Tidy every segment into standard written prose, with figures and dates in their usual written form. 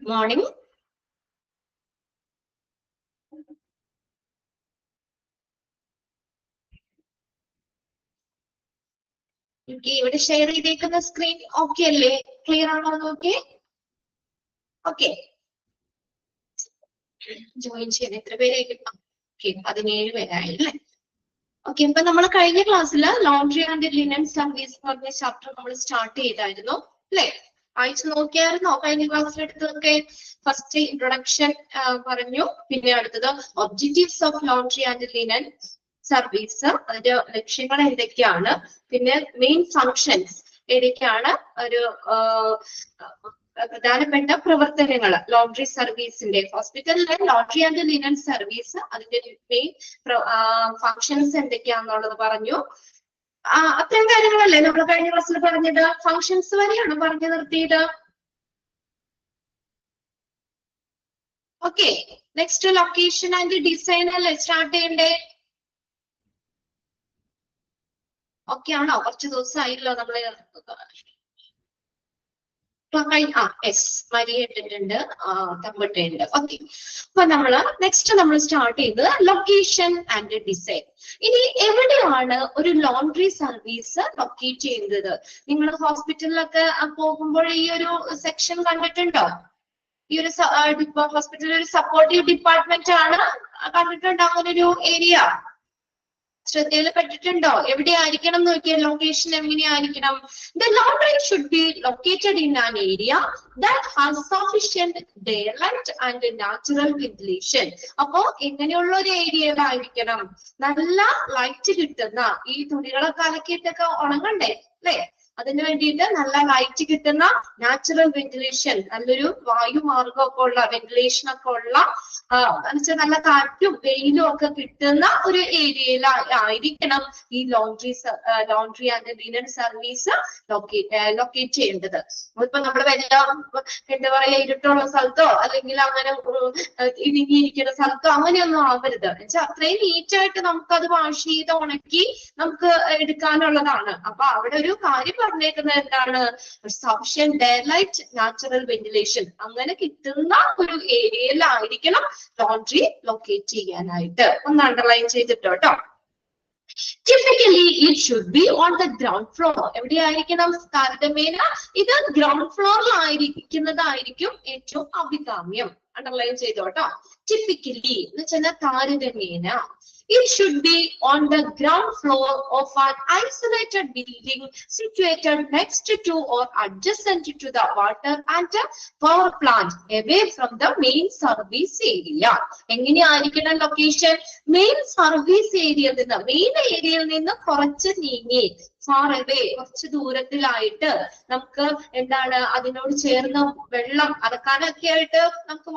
Good morning. ഇവിടെ share ചെയ്തേക്കുന്ന screen okay അല്ലേ? ക്ലിയർ ആണോ നോക്കി? ഓക്കെ, ജോയിൻ ചെയ്യാൻ എത്ര പേരായിരിക്കും? ഓക്കെ, 17 പേരായല്ലേ? ഓക്കെ, ഇപ്പൊ നമ്മൾ കഴിഞ്ഞ ക്ലാസ്സിൽ ലോണ്ടറി ആൻഡ് ലിനൻ സർവീസ് എന്ന് പറഞ്ഞ ചാപ്റ്റർ നമ്മൾ സ്റ്റാർട്ട് ചെയ്തായിരുന്നു അല്ലേ? വായിച്ചു നോക്കിയായിരുന്നോ കഴിഞ്ഞ ക്ലാസ്സിലെടുത്തൊക്കെ? ഫസ്റ്റ് ഇൻട്രൊഡക്ഷൻ പറഞ്ഞു, പിന്നെ അടുത്തത് objectives of laundry and linen service, അതിന്റെ ലക്ഷ്യങ്ങൾ എന്തൊക്കെയാണ്, പിന്നെ മെയിൻ ഫങ്ഷൻസ് ഏതൊക്കെയാണ്, ഒരു പ്രധാനപ്പെട്ട പ്രവർത്തനങ്ങൾ ലോണ്ടറി സർവീസിന്റെ, ഹോസ്പിറ്റലിലെ ലോണ്ടറി ആൻഡ് ലിനൻ സർവീസ് അതിന്റെ മെയിൻ ഫങ്ഷൻസ് എന്തൊക്കെയാണെന്നുള്ളത് പറഞ്ഞു. അത്രയും കാര്യങ്ങളല്ലേ നമ്മൾ കഴിഞ്ഞ ക്ലാസ്സിൽ പറഞ്ഞത്? ഫങ്ഷൻസ് വരെയാണ് പറഞ്ഞു നിർത്തിയത്. Okay, next location and design അല്ലേ സ്റ്റാർട്ട് ചെയ്യണ്ടേ? ഓക്കെ ആണോ? കുറച്ച് ദിവസമായില്ലോ നമ്മള് മരിയ ഇട്ടിട്ടുണ്ട്, തമ്മിട്ടുണ്ട്. ഓക്കെ, അപ്പൊ നെക്സ്റ്റ് നമ്മൾ സ്റ്റാർട്ട് ചെയ്ത് ലൊക്കേഷൻ ആൻഡ് ഡിസൈൻ. ഇനി എവിടെയാണ് ഒരു ലോണ്ടറി സർവീസ് ലൊക്കേറ്റ് ചെയ്യുന്നത്? നിങ്ങൾ ഹോസ്പിറ്റലിലൊക്കെ പോകുമ്പോൾ ഈ ഒരു സെക്ഷൻ കണ്ടിട്ടുണ്ടോ? ഈ ഒരു ഹോസ്പിറ്റലിൽ ഒരു സപ്പോർട്ടീവ് ഡിപ്പാർട്ട്മെന്റ് ആണ്, കണ്ടിട്ടുണ്ടോ അങ്ങനെ ഒരു ഏരിയ? ശ്രദ്ധയിൽ പെട്ടിട്ടുണ്ടോ? എവിടെയായിരിക്കണം എന്ന് നോക്കിയാൽ ലൊക്കേഷൻ എങ്ങനെയായിരിക്കണം? The laundry should be located in an area that has sufficient daylight and natural ventilation. അപ്പോ എങ്ങനെയുള്ള ഒരു ഏരിയയിലായിരിക്കണം? നല്ല ലൈറ്റ് കിട്ടുന്ന, ഈ തുണികളൊക്കെ അലക്കിയിട്ടൊക്കെ ഉണങ്ങണ്ടേ അല്ലേ? അതിന് വേണ്ടിയിട്ട് നല്ല ലൈറ്റ് കിട്ടുന്ന, നാച്ചുറൽ വെന്റിലേഷൻ, നല്ലൊരു വായുമാർഗമൊക്കെ ഉള്ള, വെന്റിലേഷൻ ഒക്കെ ഉള്ള, നല്ല കാറ്റും വെയിലും ഒക്കെ കിട്ടുന്ന ഒരു ഏരിയയിലായിരിക്കണം ഈ laundry and linen service locate ചെയ്യേണ്ടത്. ഇപ്പൊ നമ്മൾ എന്താ പറയാ, ഇരുട്ടുള്ള സ്ഥലത്തോ അല്ലെങ്കിൽ അങ്ങനെ ഇടുങ്ങിയിരിക്കുന്ന സ്ഥലത്തോ അങ്ങനെയൊന്നും ആവരുത്. എന്നുവെച്ചാൽ അത്രയും നീറ്റായിട്ട് നമുക്കത് വാഷ് ചെയ്ത് ഉണക്കി നമുക്ക് എടുക്കാനുള്ളതാണ്. അപ്പൊ അവിടെ ഒരു കാര്യം പറഞ്ഞേക്കുന്നത് എന്താണ്? സഫിഷ്യന്റ് ഡെയർലൈറ്റ്, നാച്ചുറൽ വെന്റിലേഷൻ അങ്ങനെ കിട്ടുന്ന ഒരു ഏരിയയിലായിരിക്കണം ലോണ്ടറി ലൊക്കേറ്റ് ചെയ്യാനായിട്ട്. ഒന്ന് അണ്ടർലൈൻ ചെയ്തിട്ടോ കേട്ടോ. Typically, it should be on the ground floor. എവിടെയായിരിക്കണം? താരതമ്യേന ഇത് ഗ്രൗണ്ട് ഫ്ലോറിലായിരിക്കുന്നതായിരിക്കും ഏറ്റവും അഭികാമ്യം. അണ്ടർലൈൻ ചെയ്തോട്ടോ. Typically എന്ന് വെച്ചാൽ താരതമ്യേന. It should be on the ground floor of an isolated building situated next to or adjacent to the water and power plant, away from the main service area. എങ്ങനെയായിരിക്കണം location? Main service ഏരിയയിൽ നിന്ന്, main ഏരിയയിൽ നിന്ന് കുറച്ച് നീങ്ങി, far away, കുറച്ച് ദൂരത്തിലായിട്ട് നമുക്ക് എന്താണ് അതിനോട് ചേർന്ന് വെള്ളം അലക്കാനൊക്കെ ആയിട്ട് നമുക്ക്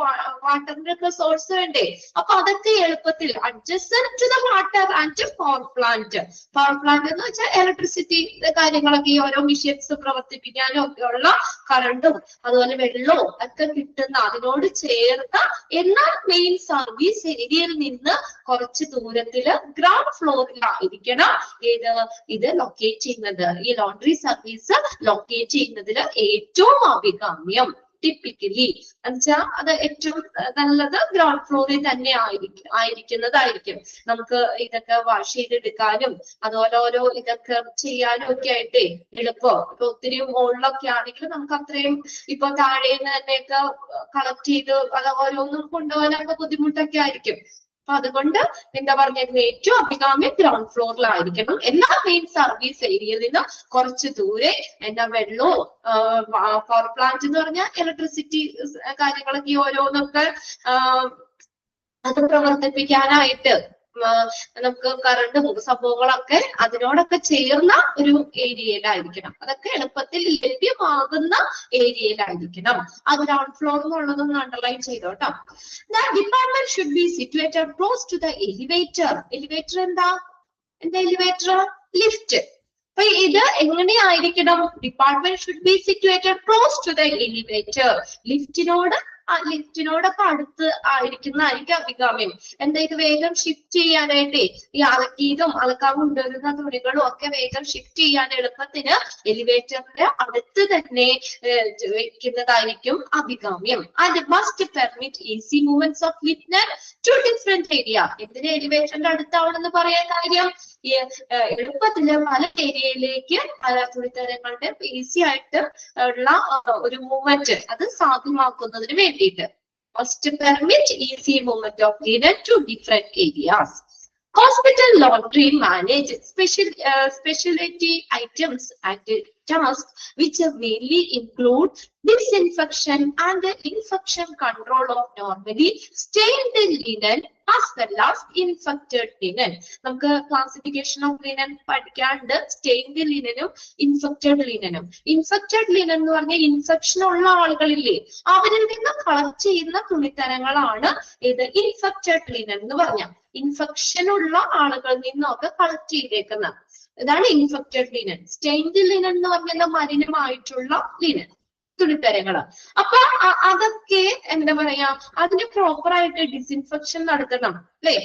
വാട്ടറിന്റെ ഒക്കെ സോഴ്സ് വേണ്ടേ? അപ്പൊ അതൊക്കെ എളുപ്പത്തിൽ adjacent to the water and power plant. Power plant എന്ന് വെച്ചാൽ ഇലക്ട്രിസിറ്റി കാര്യങ്ങളൊക്കെ, ഈ ഓരോ മെഷീൻസ് പ്രവർത്തിപ്പിക്കാനും ഒക്കെ ഉള്ള കറണ്ടും അതുപോലെ വെള്ളവും ഒക്കെ കിട്ടുന്ന, അതിനോട് ചേർന്ന എന്നാൽ മെയിൻ സർവീസ് ഏരിയയിൽ നിന്ന് കുറച്ച് ദൂരത്തില് ഗ്രൗണ്ട് ഫ്ലോറിലായിരിക്കണം ഇത് ലൊക്കേറ്റ് ചെയ്യുന്നത്. ഈ ലോണ്ടറി സർവീസ് ലൊക്കേറ്റ് ചെയ്യുന്നതിൽ ഏറ്റവും അഭികാമ്യം ടിപ്പിക്കലി എന്നുവെച്ചാൽ അത് ഏറ്റവും നല്ലത് ഗ്രൗണ്ട് ഫ്ലോറിൽ തന്നെ ആയിരിക്കുന്നതായിരിക്കും. നമുക്ക് ഇതൊക്കെ വാഷ് ചെയ്തെടുക്കാനും അതുപോലെ ഓരോ ഇതൊക്കെ ചെയ്യാനും ഒക്കെ ആയിട്ടേ എളുപ്പം. ഇപ്പൊ ഒത്തിരി മുകളിലൊക്കെ ആണെങ്കിൽ നമുക്ക് അത്രയും ഇപ്പൊ താഴേന്ന് തന്നെയൊക്കെ കളക്ട് ചെയ്ത് അത് ഓരോന്നും കൊണ്ടുപോകാനൊക്കെ ബുദ്ധിമുട്ടൊക്കെ ആയിരിക്കും. അപ്പൊ അതുകൊണ്ട് എന്താ പറഞ്ഞിരുന്നത്, ഏറ്റവും അഭികാമ്യം ഗ്രൗണ്ട് ഫ്ലോറിലായിരിക്കണം. എല്ലാ മെയിൻ സർവീസ് ഏരിയയിൽ നിന്ന് കുറച്ച് ദൂരെ എന്താ വെള്ളവും, പവർ പ്ലാന്റ് എന്ന് പറഞ്ഞാൽ ഇലക്ട്രിസിറ്റി കാര്യങ്ങളൊക്കെ ഓരോന്നൊക്കെ അത് പ്രവർത്തിപ്പിക്കാനായിട്ട് നമുക്ക് കറണ്ടും സംഭവങ്ങളൊക്കെ അതിനോടൊക്കെ ചേർന്ന ഒരു ഏരിയയിലായിരിക്കണം. അതൊക്കെ എളുപ്പത്തിൽ ലഭ്യമാകുന്ന ഏരിയയിലായിരിക്കണം. അത് ഗ്രൗണ്ട് ഫ്ലോർ എന്നുള്ളതൊന്ന് അണ്ടർലൈൻ ചെയ്തോട്ടോ. The department should be situated close to the elevator. Elevator എന്താ എലിവേറ്റർ? ലിഫ്റ്റ്. അപ്പൊ ഇത് എങ്ങനെയായിരിക്കണം? Department should be situated close to the elevator. ലിഫ്റ്റിനോട് ആ ലിഫ്റ്റിനോടൊക്കെ അടുത്ത് ആയിരിക്കുന്നതായിരിക്കും അഭികാമ്യം. എന്താ ഇത് വേഗം ഷിഫ്റ്റ് ചെയ്യാനായിട്ടേ ഈ അലക്കിയതും അലക്കാൻ കൊണ്ടുവരുന്ന തുണികളും ഒക്കെ വേഗം ഷിഫ്റ്റ് ചെയ്യാൻ എളുപ്പത്തിന് എലിവേറ്ററിന്റെ അടുത്ത് തന്നെ വെക്കുന്നതായിരിക്കും അഭികാമ്യം. And must permit easy movements of lift to different area. എന്തിന് എലിവേറ്ററിന്റെ അടുത്താവണമെന്ന് പറയാൻ കാര്യം എളുപ്പത്തില് പല ഏരിയയിലേക്ക് പല തുണിത്തരങ്ങളുടെ ഈസി ആയിട്ട് ഉള്ള ഒരു മൂവ്മെന്റ് അത് സാധ്യമാക്കുന്നതിന് വേണ്ടിയിട്ട്. Must permit easy movement of linen to different areas. Hospital laundry manage specialty items and tasks which mainly include disinfection and the infection control of normally stained linen as well as infected linen. നമുക്ക് classification of linen പഠിക്കാണ്ട് stained ലിനനും infected ലിനനും. Infected linen എന്ന് പറഞ്ഞാൽ infection ഉള്ള ആളുകളില്ലേ അവരിൽ നിന്ന് collect ചെയ്യുന്ന തുണിത്തരങ്ങളാണ് ഇത് ഇൻഫെക്റ്റഡ് ലിനൻ എന്ന് പറഞ്ഞാൽ. ഇൻഫെക്ഷൻ ഉള്ള ആളുകളിൽ നിന്നൊക്കെ കളക്ട് ചെയ്തേക്കുന്നത് ഇതാണ് ഇൻഫെക്റ്റഡ് ലിനൻ. സ്റ്റെയിൻഡ് ലിനൻ എന്ന് പറഞ്ഞാൽ മലിനമായിട്ടുള്ള ലിനൻ തുണിത്തരങ്ങള്. അപ്പൊ അതൊക്കെ എന്താ പറയാ അതിന് പ്രോപ്പറായിട്ട് ഡിസിൻഫെക്ഷൻ നടത്തണം അല്ലെ.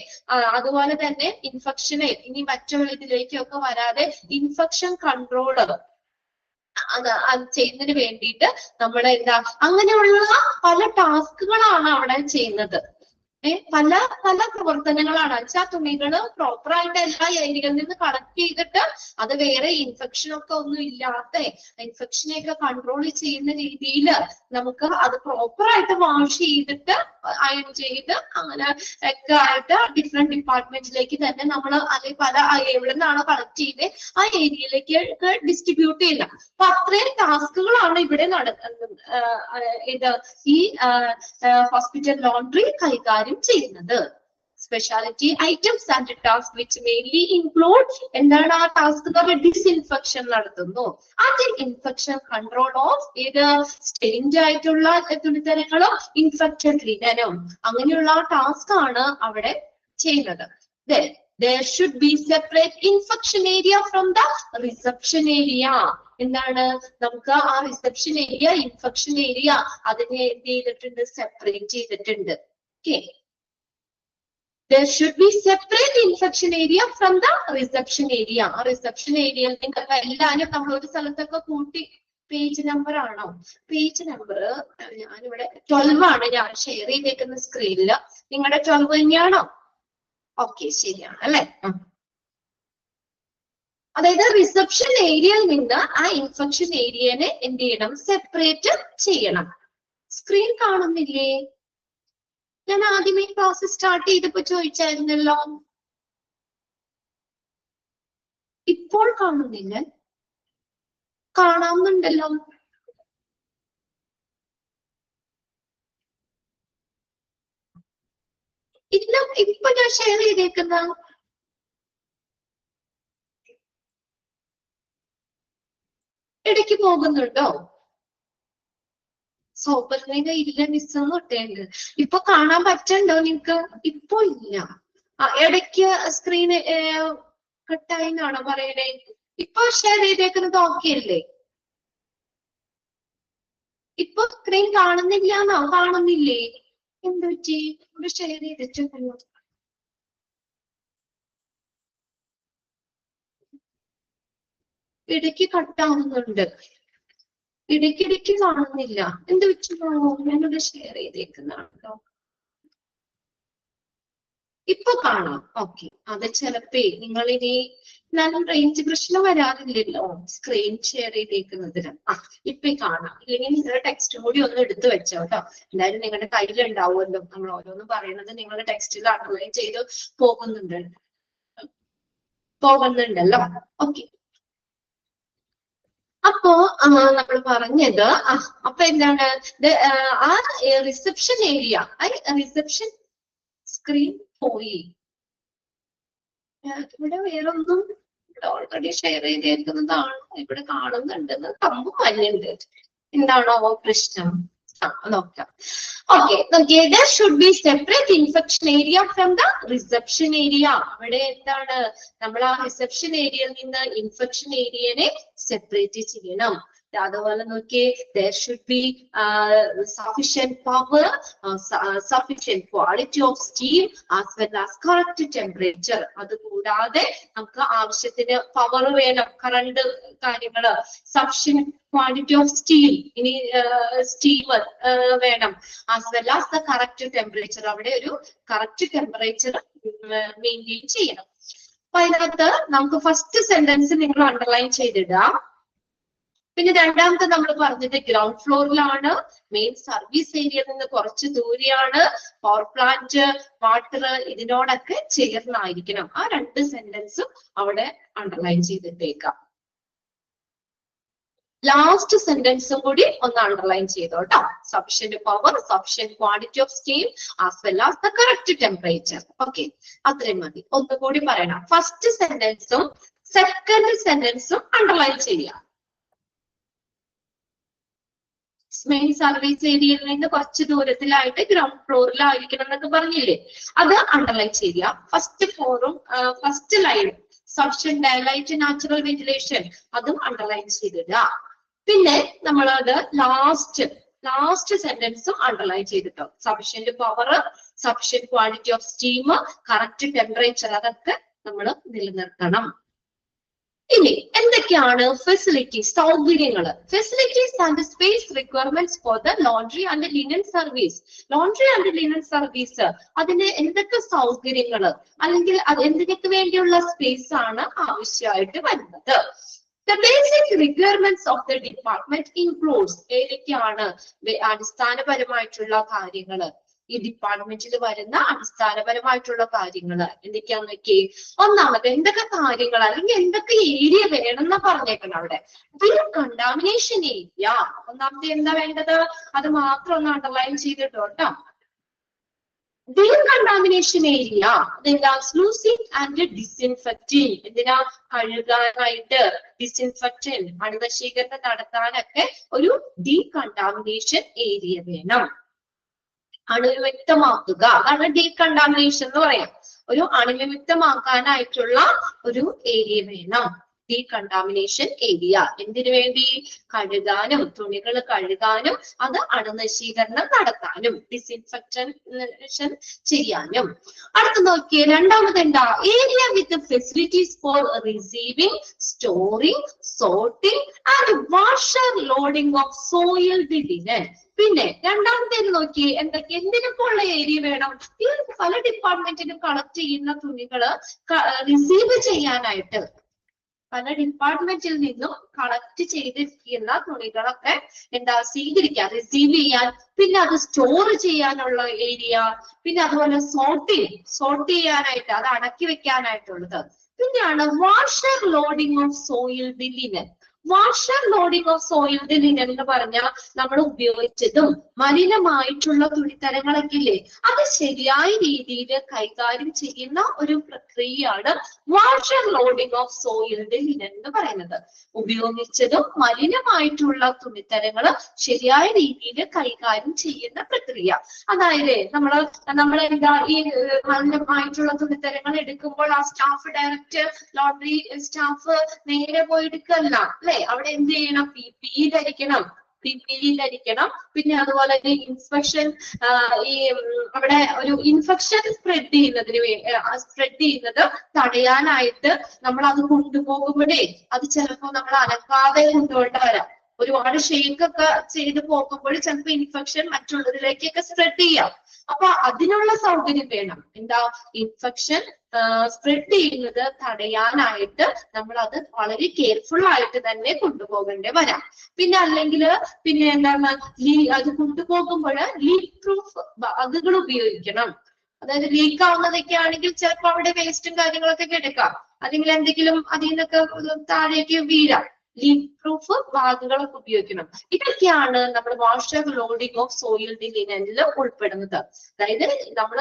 അതുപോലെ തന്നെ ഇൻഫെക്ഷനെ ഇനി മറ്റുള്ള ഇതിലേക്കൊക്കെ വരാതെ ഇൻഫെക്ഷൻ കൺട്രോള് അത് ചെയ്യുന്നതിന് വേണ്ടിയിട്ട് നമ്മുടെ എന്താ അങ്ങനെയുള്ള പല ടാസ്കുകളാണ് അവിടെ ചെയ്യുന്നത്. പല പല പ്രവർത്തനങ്ങളാണ് വെച്ചാൽ തുണികള് പ്രോപ്പറായിട്ട് എല്ലാ ഏരിയകളിൽ നിന്ന് കളക്ട് ചെയ്തിട്ട് അത് വേറെ ഇൻഫെക്ഷൻ ഒക്കെ ഒന്നും ഇല്ലാത്ത ഇൻഫെക്ഷനെയൊക്കെ കൺട്രോൾ ചെയ്യുന്ന രീതിയിൽ നമുക്ക് അത് പ്രോപ്പറായിട്ട് വാഷ് ചെയ്തിട്ട് അയൺ ചെയ്ത് അങ്ങനെ ഒക്കെ ആയിട്ട് ഡിഫറെന്റ് ഡിപ്പാർട്ട്മെന്റിലേക്ക് തന്നെ നമ്മൾ അല്ലെങ്കിൽ പല എവിടെ നിന്നാണോ കളക്ട് ചെയ്ത് ആ ഏരിയയിലേക്ക് ഡിസ്ട്രിബ്യൂട്ട് ചെയ്യുക. അപ്പൊ അത്രയും ടാസ്കുകളാണ് ഇവിടെ ഇത് ഈ ഹോസ്പിറ്റൽ ലോണ്ടറി കൈകാര്യം ചെയ്യുന്നത്. Speciality items and task which mainly include എന്താണ് ആ ടാസ്ക് ഡിസ്ഇൻഫെക്ഷൻ നടത്തുന്നു. ആൻഡ് ഇൻഫെക്ഷൻ കൺട്രോൾ ഓഫ് ഇത് സ്റ്റെയിൻഡ് ആയിട്ടുള്ള തുണിത്തരങ്ങളും ഇൻഫെക്റ്റഡ് ലിനനും അങ്ങനെയുള്ള ടാസ്ക് ആണ് അവിടെ ചെയ്യുന്നത്. There should be separate infection area from the reception area. എന്താണ് നമുക്ക് ആ റിസപ്ഷൻ ഏരിയ ഇൻഫെക്ഷൻ ഏരിയ അതിനെ എന്ത് ചെയ്തിട്ടുണ്ട് സെപ്പറേറ്റ് ചെയ്തിട്ടുണ്ട്. Okay. There should be separate infection area from the reception area. ആ റിസപ്ഷൻ ഏരിയയിൽ നിങ്ങൾക്ക് എല്ലാവരും നമ്മൾ ഒരു സ്ഥലത്തൊക്കെ കൂട്ടി പേജ് നമ്പർ ആണോ? പേജ് നമ്പർ ഞാനിവിടെ 12 ആണ് ഞാൻ ഷെയർ ചെയ്തേക്കുന്ന സ്ക്രീനിൽ. നിങ്ങളുടെ 12 തന്നെയാണോ? ഓക്കെ ശരിയാണ് അല്ലെ. അതായത് റിസപ്ഷൻ ഏരിയയിൽ നിന്ന് ആ ഇൻഫെക്ഷൻ ഏരിയനെ എന്ത് ചെയ്യണം സെപ്പറേറ്റ് ചെയ്യണം. സ്ക്രീൻ കാണുന്നില്ലേ? ഞാൻ ആദ്യമേ ക്ലാസ് സ്റ്റാർട്ട് ചെയ്തപ്പോ ചോദിച്ചായിരുന്നല്ലോ. ഇപ്പോൾ കാണുന്നില്ല? കാണാവുന്നുണ്ടല്ലോ. ഇല്ല ഇപ്പൊ ഞാൻ ഷെയർ ചെയ്തേക്കുന്ന ഇടയ്ക്ക് പോകുന്നുണ്ടോ? സൗപർണിക ഇല്ല മിസ് തൊട്ടേണ്ട്. ഇപ്പൊ കാണാൻ പറ്റണ്ടോ നിങ്ങക്ക്? ഇപ്പൊ ഇല്ല. ഇടയ്ക്ക് സ്ക്രീൻ കട്ടായി എന്നാണോ പറയണേ? ഇപ്പൊ ഷെയർ ചെയ്തേക്കുന്നത് ഓക്കെ അല്ലേ? ഇപ്പൊ സ്ക്രീൻ കാണുന്നില്ലാന്നോ? കാണുന്നില്ലേ? എന്ത് പറ്റി? ഇവിടെ ഷെയർ ചെയ്തിട്ടുണ്ടല്ലോ. ഇടയ്ക്ക് കട്ടാവുന്നുണ്ട്. ഇടയ്ക്കിടയ്ക്ക് കാണുന്നില്ല. എന്ത് വെച്ചോ? ഞാനിവിടെ ഷെയർ ചെയ്തേക്കുന്നതാണല്ലോ. ഇപ്പൊ കാണാം. ഓക്കെ. അത് ചിലപ്പോ നിങ്ങളിനി ഞാൻ റേഞ്ച് പ്രശ്നം വരാറില്ലല്ലോ സ്ക്രീൻ ഷെയർ ചെയ്തേക്കുന്നതിന്. ഇപ്പൊ കാണാം. ഇല്ലെങ്കിൽ നിങ്ങളുടെ ടെക്സ്റ്റും കൂടി ഒന്ന് എടുത്തു വെച്ചോ കേട്ടോ. എന്തായാലും നിങ്ങളുടെ കയ്യിലുണ്ടാവുമല്ലോ. നമ്മൾ ഓരോന്നും പറയുന്നത് നിങ്ങളുടെ ടെക്സ്റ്റിൽ അണ്ടർലൈൻ ചെയ്ത് പോകുന്നുണ്ടല്ലോ. ഓക്കെ. അപ്പോ നമ്മൾ പറഞ്ഞത് അപ്പൊ എന്താണ് ആ റിസപ്ഷൻ ഏരിയ റിസപ്ഷൻ സ്ക്രീൻ പോയി. ഇവിടെ വേറൊന്നും ഓൾറെഡി ഷെയർ ചെയ്തേക്കുന്നതാണ്. ഇവിടെ കാണുന്നുണ്ടെന്ന് തമ്പ് മഞ്ഞുണ്ട്. എന്താണോ പ്രശ്നം? നോക്കാം. Okay. There should be separate infection area from the reception area. അവിടെ എന്താണ് നമ്മൾ ആ റിസപ്ഷൻ ഏരിയയിൽ നിന്ന് ഇൻഫെക്ഷൻ ഏരിയനെ സെപ്പറേറ്റ് ചെയ്യണം. അതുപോലെ നോക്കിയേ, there should be sufficient power, sufficient quality of steam as well as correct temperature. അതുകൂടാതെ നമുക്ക് ആവശ്യത്തിന് പവർ വേണം, കറണ്ട് കാര്യങ്ങള്, sufficient quantity of steam, ഇനി സ്റ്റീം വേണം, as well as the correct temperature. അവിടെ ഒരു കറക്റ്റ് ടെമ്പറേച്ചർ മെയിൻറ്റെയിൻ ചെയ്യണം. അപ്പൊ അതിനകത്ത് നമുക്ക് ഫസ്റ്റ് സെന്റൻസ് നിങ്ങൾ അണ്ടർലൈൻ ചെയ്തിടാം. പിന്നെ രണ്ടാമത്തെ നമ്മൾ പറഞ്ഞത് ഗ്രൗണ്ട് ഫ്ലോറിലാണ്, മെയിൻ സർവീസ് ഏരിയയിൽ നിന്ന് കുറച്ച് ദൂരെയാണ്, പവർ പ്ലാന്റ്, വാട്ടർ ഇതിനോടൊക്കെ ചേർന്നായിരിക്കണം. ആ രണ്ട് സെന്റൻസും അവിടെ അണ്ടർലൈൻ ചെയ്തിട്ടേക്കാം. ലാസ്റ്റ് സെന്റൻസും കൂടി ഒന്ന് അണ്ടർലൈൻ ചെയ്തോട്ടോ. Sufficient power, sufficient quantity of steam as well as the correct temperature. Okay, അത്രയും മതി. ഒന്നുകൂടി പറയണം. ഫസ്റ്റ് സെന്റൻസും സെക്കൻഡ് സെന്റൻസും അണ്ടർലൈൻ ചെയ്യാം. മെയിൻ സർവീസ് ഏരിയയിൽ നിന്ന് കുറച്ച് ദൂരത്തിലായിട്ട് ഗ്രൗണ്ട് ഫ്ലോറിലായിരിക്കണം എന്നൊക്കെ പറഞ്ഞില്ലേ, അത് അണ്ടർലൈൻ ചെയ്യാം. ഫസ്റ്റ് ഫ്ലോറും ഫസ്റ്റ് ലൈനും സഫിഷ്യന്റ് ഡയലൈറ്റ് നാച്ചുറൽ വെന്റിലേഷൻ അതും അണ്ടർലൈൻ ചെയ്തിടുക. പിന്നെ നമ്മളത് ലാസ്റ്റ് സെന്റൻസും അണ്ടർലൈൻ ചെയ്തിട്ടോ. Sufficient power, sufficient quantity of steam, correct temperature, അതൊക്കെ നമ്മൾ നിലനിർത്തണം. ഇനി എന്തൊക്കെയാണ് ഫെസിലിറ്റീസ്, സൗകര്യങ്ങള്? Facilities and space requirements for the laundry and linen service. Laundry and linen service അതിന് എന്തൊക്കെ സൗകര്യങ്ങള് അല്ലെങ്കിൽ അത് എന്തിനൊക്കെ വേണ്ടിയുള്ള സ്പേസ് ആണ് ആവശ്യമായിട്ട് വരുന്നത്? The basic requirements of the department includes ഏതൊക്കെയാണ് അടിസ്ഥാനപരമായിട്ടുള്ള കാര്യങ്ങള്? ഈ ഡിപ്പാർട്ട്മെന്റിൽ വരുന്ന അടിസ്ഥാനപരമായിട്ടുള്ള കാര്യങ്ങൾ എന്തൊക്കെയാന്ന് നോക്കി. ഒന്നാമത് എന്തൊക്കെ കാര്യങ്ങൾ അല്ലെങ്കിൽ എന്തൊക്കെ ഏരിയ വേണമെന്ന് പറഞ്ഞേക്കണം അവിടെ. കണ്ടാമിനേഷൻ ഏരിയ ഒന്നാമത്തെ എന്താ വേണ്ടത്, അത് മാത്രം ഒന്ന് അണ്ടർലൈൻ ചെയ്തിട്ടോ. കണ്ടാമിനേഷൻ ഏരിയ അതെന്താ? സ്ലൂസിങ് ആൻഡ് ഡിസ്ഇൻഫെക്റ്റിംഗ്. എന്തിനാ? കഴുകാനായിട്ട്, ഡിസ്ഇൻഫെക്റ്റന്റ് അണുനശീകരണം നടത്താനൊക്കെ ഒരു ഡീകണ്ടാമിനേഷൻ ഏരിയ വേണം. അണുവിമുക്തമാക്കുക, അതാണ് ഡീകണ്ടാമിനേഷൻ എന്ന് പറയാം. ഒരു അണുവിമുക്തമാക്കാനായിട്ടുള്ള ഒരു ഏരിയ വേണം, ഡീകണ്ടാമിനേഷൻ ഏരിയ. എന്തിനു വേണ്ടി? കഴുകാനും, തുണികൾ കഴുകാനും, അത് അണുനശീകരണം നടത്താനും, ഡിസ്ഇൻഫെക്ഷൻ ചെയ്യാനും. അടുത്ത് നോക്കിയേ, രണ്ടാമത് എന്താ? Area with facilities for receiving, storing, sorting and washer loading of soiled linen. പിന്നെ രണ്ടാമത്തേത് നോക്കി, എന്തിനൊക്കെ ഉള്ള ഏരിയ വേണം? ഈ പല ഡിപ്പാർട്ട്മെന്റിനും കളക്ട് ചെയ്യുന്ന തുണികള് റിസീവ് ചെയ്യാനായിട്ട്, പല ഡിപ്പാർട്ട്മെന്റിൽ നിന്നും കളക്ട് ചെയ്തിരിക്കുന്ന തുണികളൊക്കെ എന്താ സ്വീകരിക്കാൻ, റിസീവ് ചെയ്യാൻ, പിന്നെ അത് സ്റ്റോർ ചെയ്യാനുള്ള ഏരിയ, പിന്നെ അതുപോലെ സോർട്ട് ചെയ്യാനായിട്ട്, അത് അടക്കി വെക്കാനായിട്ടുള്ളത്. പിന്നെയാണ് washer loading of soiled linen. Washer loading of soiled linen എന്ന് പറഞ്ഞാൽ നമ്മൾ ഉപയോഗിച്ചതും മലിനമായിട്ടുള്ള തുണിത്തരങ്ങളൊക്കെ ഇല്ലേ, അത് ശരിയായ രീതിയിൽ കൈകാര്യം ചെയ്യുന്ന ഒരു പ്രക്രിയയാണ് washer loading of soiled linen എന്ന് പറയുന്നത്. ഉപയോഗിച്ചതും മലിനമായിട്ടുള്ള തുണിത്തരങ്ങൾ ശരിയായ രീതിയിൽ കൈകാര്യം ചെയ്യുന്ന പ്രക്രിയ. അതായത് നമ്മളെന്താ ഈ മലിനമായിട്ടുള്ള തുണിത്തരങ്ങൾ എടുക്കുമ്പോൾ ആ സ്റ്റാഫ് ഡയറക്റ്റ് ലോണ്ടറി സ്റ്റാഫ് നേരെ പോയി എടുക്കല്ല അല്ലെ, അവിടെ എന്ത് ചെയ്യണം? PPE ധരിക്കണം. പിന്നെ അതുപോലെ തന്നെ ഇൻസ്പെക്ഷൻ, ഈ അവിടെ ഒരു ഇൻഫെക്ഷൻ സ്പ്രെഡ് ചെയ്യുന്നത് തടയാനായിട്ട് നമ്മൾ അത് കൊണ്ടുപോകുമ്പോഴേ അത് ചിലപ്പോൾ നമ്മൾ അനക്കാതെ കൊണ്ടുകൊണ്ട് വരാം. ഒരുപാട് ഷേക്കൊക്കെ ചെയ്ത് പോകുമ്പോൾ ചിലപ്പോൾ ഇൻഫെക്ഷൻ മറ്റുള്ളവരിലേക്കൊക്കെ സ്പ്രെഡ് ചെയ്യാം. അപ്പൊ അതിനുള്ള സൗകര്യം വേണം. എന്താ? ഇൻഫെക്ഷൻ സ്പ്രെഡ് ചെയ്യുന്നത് തടയാനായിട്ട് നമ്മൾ അത് വളരെ കെയർഫുൾ ആയിട്ട് തന്നെ കൊണ്ടുപോകേണ്ടി വരാം. പിന്നെ അല്ലെങ്കിൽ പിന്നെ എന്താണ്, അത് കൊണ്ടുപോകുമ്പോൾ ലീക്ക് പ്രൂഫ് ബാഗുകൾ ഉപയോഗിക്കണം. അതായത് ലീക്ക് ആവുന്നതൊക്കെ ആണെങ്കിൽ ചിലപ്പോൾ അവിടെ വേസ്റ്റും കാര്യങ്ങളൊക്കെ കിടക്കാം, അല്ലെങ്കിൽ എന്തെങ്കിലും അതിൽ നിന്നൊക്കെ താഴേക്ക് വീഴാം. ലീക്ക് പ്രൂഫ് ബാഗുകളൊക്കെ ഉപയോഗിക്കണം. ഇതൊക്കെയാണ് നമ്മൾ വാഷർ ലോഡിംഗ് ഓഫ് സോയിൽഡ് ലിനനിൽ ഉൾപ്പെടുന്നത്. അതായത് നമ്മൾ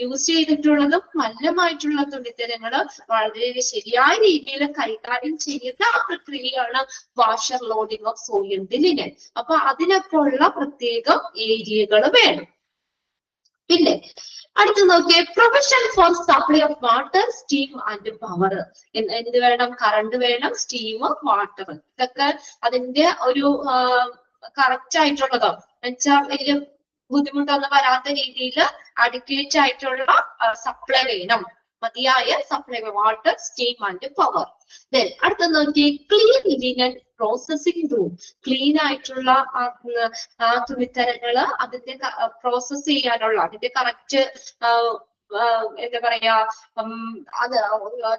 യൂസ് ചെയ്തിട്ടുള്ളതും മലിനമായിട്ടുള്ള തുണിത്തരങ്ങള് വളരെ ശരിയായ രീതിയിൽ കൈകാര്യം ചെയ്യുന്ന പ്രക്രിയയാണ് washer loading of soiled linen. അപ്പൊ അതിനൊക്കെ ഉള്ള പ്രത്യേകം ഏരിയകൾ വേണം. പിന്നെ അടുത്ത് നോക്കിയേ, provision for supply of water, steam and power. എന്ത് വേണം? കറണ്ട് വേണം, സ്റ്റീം, വാട്ടർ. ഇതൊക്കെ അതിന്റെ ഒരു കറക്റ്റ് ആയിട്ടുള്ളതോ എന്നുവെച്ചാൽ വലിയ ബുദ്ധിമുട്ടൊന്നും വരാത്ത രീതിയിൽ അഡിക്വേറ്റ് ആയിട്ടുള്ള സപ്ലൈ വേണം. മതിയായ supply water, steam and power. Then അടുത്ത നോക്കി, clean linen processing room. Clean ആയിട്ടുള്ള ആ തുണിത്തരങ്ങള് അതിന്റെ പ്രോസസ് ചെയ്യാനുള്ള അതിന്റെ കറക്റ്റ് എന്താ പറയാ, അത്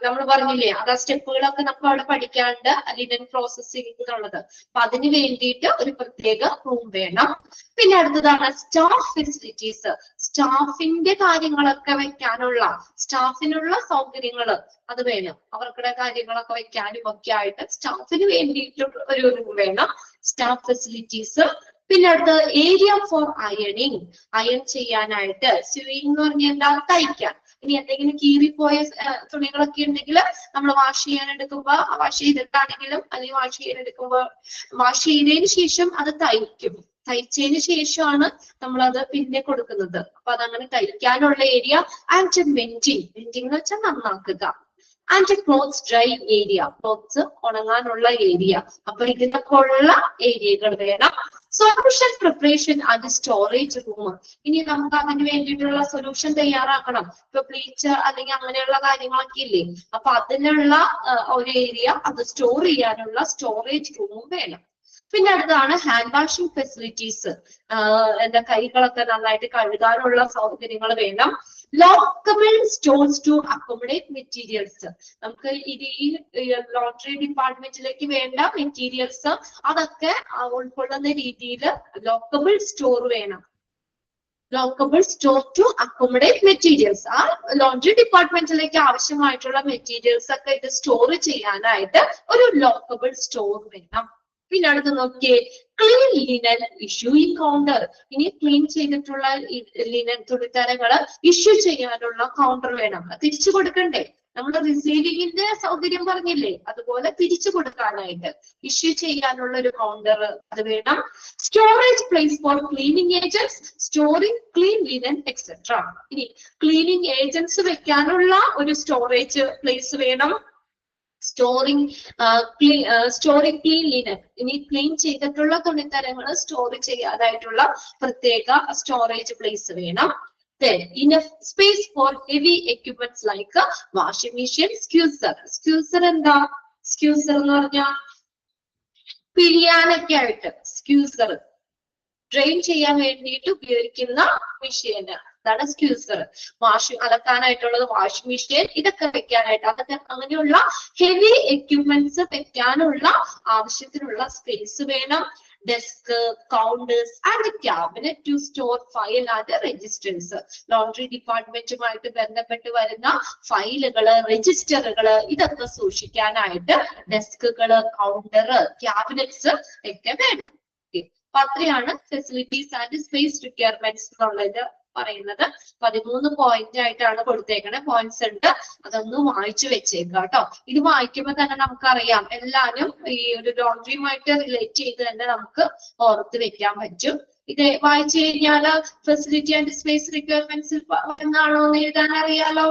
നമ്മൾ പറഞ്ഞില്ലേ, അത് സ്റ്റെപ്പുകളൊക്കെ നമുക്ക് അവിടെ പഠിക്കാണ്ട് ലിനൻ പ്രോസസ്സിംഗ് എന്നുള്ളത്. അപ്പൊ അതിന് വേണ്ടിയിട്ട് ഒരു പ്രത്യേക റൂം വേണം. പിന്നെ അടുത്തതാണ് സ്റ്റാഫ് ഫെസിലിറ്റീസ്. സ്റ്റാഫിന്റെ കാര്യങ്ങളൊക്കെ വെക്കാനുള്ള, സ്റ്റാഫിനുള്ള സൗകര്യങ്ങൾ അത് വേണം. അവർക്കുടെ കാര്യങ്ങളൊക്കെ വെക്കാനും ഒക്കെ ആയിട്ട് സ്റ്റാഫിന് വേണ്ടിയിട്ട് ഒരു റൂം വേണം, സ്റ്റാഫ് ഫെസിലിറ്റീസ്. പിന്നെ അടുത്ത് ഏരിയ ഫോർ അയണിങ്. അയൺ ചെയ്യാനായിട്ട്, സ്യൂയിങ് എന്ന് പറഞ്ഞാൽ എന്താ? തയ്ക്കാൻ. ഇനി എന്തെങ്കിലും കീറിപ്പോയ തുണികളൊക്കെ ഉണ്ടെങ്കിൽ നമ്മൾ വാഷ് ചെയ്യാൻ എടുക്കുമ്പോ, വാഷ് ചെയ്തിട്ടാണെങ്കിലും അല്ലെങ്കിൽ വാഷ് ചെയ്യാൻ എടുക്കുമ്പോ, വാഷ് ചെയ്തതിന് ശേഷം അത് തയ്ക്കും. തയ്ച്ചതിന് ശേഷമാണ് നമ്മൾ അത് പിന്നെ കൊടുക്കുന്നത്. അപ്പൊ അതങ്ങനെ തയ്ക്കാനുള്ള ഏരിയ. ആൻഡ് മെൻറ്റിങ്. മെൻറ്റിങ് എന്ന് വെച്ചാൽ നന്നാക്കുക. And clothes dry area. Clothes ഉണങ്ങാനുള്ള ഏരിയ. അപ്പൊ ഇതിനൊക്കെ ഉള്ള ഏരിയകൾ വേണം. Solution preparation and storage room. ഇനി നമുക്ക് അതിന് വേണ്ടിയിട്ടുള്ള സൊല്യൂഷൻ തയ്യാറാക്കണം. ഇപ്പൊ ബ്ലീച്ച് അല്ലെങ്കിൽ അങ്ങനെയുള്ള കാര്യങ്ങളൊക്കെ ഇല്ലേ, അപ്പൊ അതിനുള്ള ഒരു ഏരിയ, അത് സ്റ്റോർ ചെയ്യാനുള്ള സ്റ്റോറേജ് റൂം വേണം. പിന്നെ അടുത്താണ് ഹാൻഡ് വാഷിംഗ് ഫെസിലിറ്റീസ്. എന്താ, കൈകളൊക്കെ നന്നായിട്ട് കഴുകാനുള്ള സൗകര്യങ്ങൾ വേണം. Lockable stores to accommodate materials. നമുക്ക് ഈ ലോണ്ടറി ഡിപ്പാർട്ട്മെന്റിലേക്ക് വേണ്ട മെറ്റീരിയൽസ് അതൊക്കെ ഉൾക്കൊള്ളുന്ന രീതിയിൽ ലോക്കബിൾ സ്റ്റോർ വേണം. Lockable store to accommodate materials. ആ ലോണ്ടറി ഡിപ്പാർട്ട്മെന്റിലേക്ക് ആവശ്യമായിട്ടുള്ള മെറ്റീരിയൽസ് ഒക്കെ ഇത് സ്റ്റോർ ചെയ്യാനായിട്ട് ഒരു ലോക്കബിൾ സ്റ്റോർ വേണം. പിന്നെ അടുത്ത് നോക്കിയേ, ക്ലീൻ ലിനൻ ഇഷ്യൂയിങ് കൗണ്ടർ. ഇനി ക്ലീൻ ചെയ്തിട്ടുള്ള ലിനൻ തുണിത്തരങ്ങള് ഇഷ്യൂ ചെയ്യാനുള്ള കൗണ്ടർ വേണം. തിരിച്ചു കൊടുക്കണ്ടേ? നമ്മൾ റിസീവിങ്ങിന്റെ സൗകര്യം പറഞ്ഞില്ലേ, അതുപോലെ തിരിച്ചു കൊടുക്കാനായിട്ട് ഇഷ്യൂ ചെയ്യാനുള്ള ഒരു കൗണ്ടർ അത് വേണം. Storage place for cleaning agents, storing clean linen etcetera. ഇനി ക്ലീനിങ് ഏജൻസ് വെക്കാനുള്ള ഒരു സ്റ്റോറേജ് പ്ലേസ് വേണം. Storing clean linen. ഇനി ക്ലീൻ ചെയ്തിട്ടുള്ള തുണിത്തരങ്ങൾ സ്റ്റോർ ചെയ്യാനായിട്ടുള്ള പ്രത്യേക സ്റ്റോറേജ് പ്ലേസ് വേണം. Then enough space for heavy equipments like washing machine, squeezer. Squeezer എന്താ? Squeezer എന്ന് പറഞ്ഞാൽ പിഴിയാനൊക്കെ ആയിട്ട് സ്ക്യൂസർ, ഡ്രെയിൻ ചെയ്യാൻ വേണ്ടിയിട്ട് ഉപയോഗിക്കുന്ന മെഷീൻ, അതാണ് സ്ക്യൂസർ. അലക്കാനായിട്ടുള്ളത് വാഷിംഗ് മെഷീൻ, ഇതൊക്കെ വെക്കാനായിട്ട്, അതൊക്കെ അങ്ങനെയുള്ള ഹെവി എക്യുപ്മെന്റ്സ് വെക്കാനുള്ള ആവശ്യത്തിനുള്ള സ്പേസ് വേണം. Desk, counters and cabinet to store file and registers. Laundry ഡിപ്പാർട്ട്മെന്റുമായിട്ട് ബന്ധപ്പെട്ട് വരുന്ന ഫയലുകള്, രജിസ്റ്ററുകള് ഇതൊക്കെ സൂക്ഷിക്കാനായിട്ട് ഡെസ്കുകള്, കൗണ്ടർ, ക്യാബിനറ്റ്സ് ഒക്കെ വേണം. അപ്പൊ അത്രയാണ് ഫെസിലിറ്റീസ് ആൻഡ് സ്പേസ് റിക്വയർമെന്റ്സ് എന്നുള്ളത് പറയുന്നത്. 13 പോയിന്റ് ആയിട്ടാണ് കൊടുത്തേക്കണേ. പോയിന്റ്സ് ഉണ്ട്, അതൊന്ന് വായിച്ചു വെച്ചേക്കാം കേട്ടോ. ഇത് വായിക്കുമ്പോൾ തന്നെ നമുക്കറിയാം, എല്ലാവരും ഈ ഒരു ലോണ്ടറിയുമായിട്ട് റിലേറ്റ് ചെയ്ത് തന്നെ നമുക്ക് ഓർത്ത് വെക്കാൻ പറ്റും. ഇത് വായിച്ചു കഴിഞ്ഞാല് ഫെസിലിറ്റി ആൻഡ് സ്പേസ് റിക്വയർമെന്റ്സ് എന്നാണോ എന്ന് എഴുതാൻ അറിയാലോ.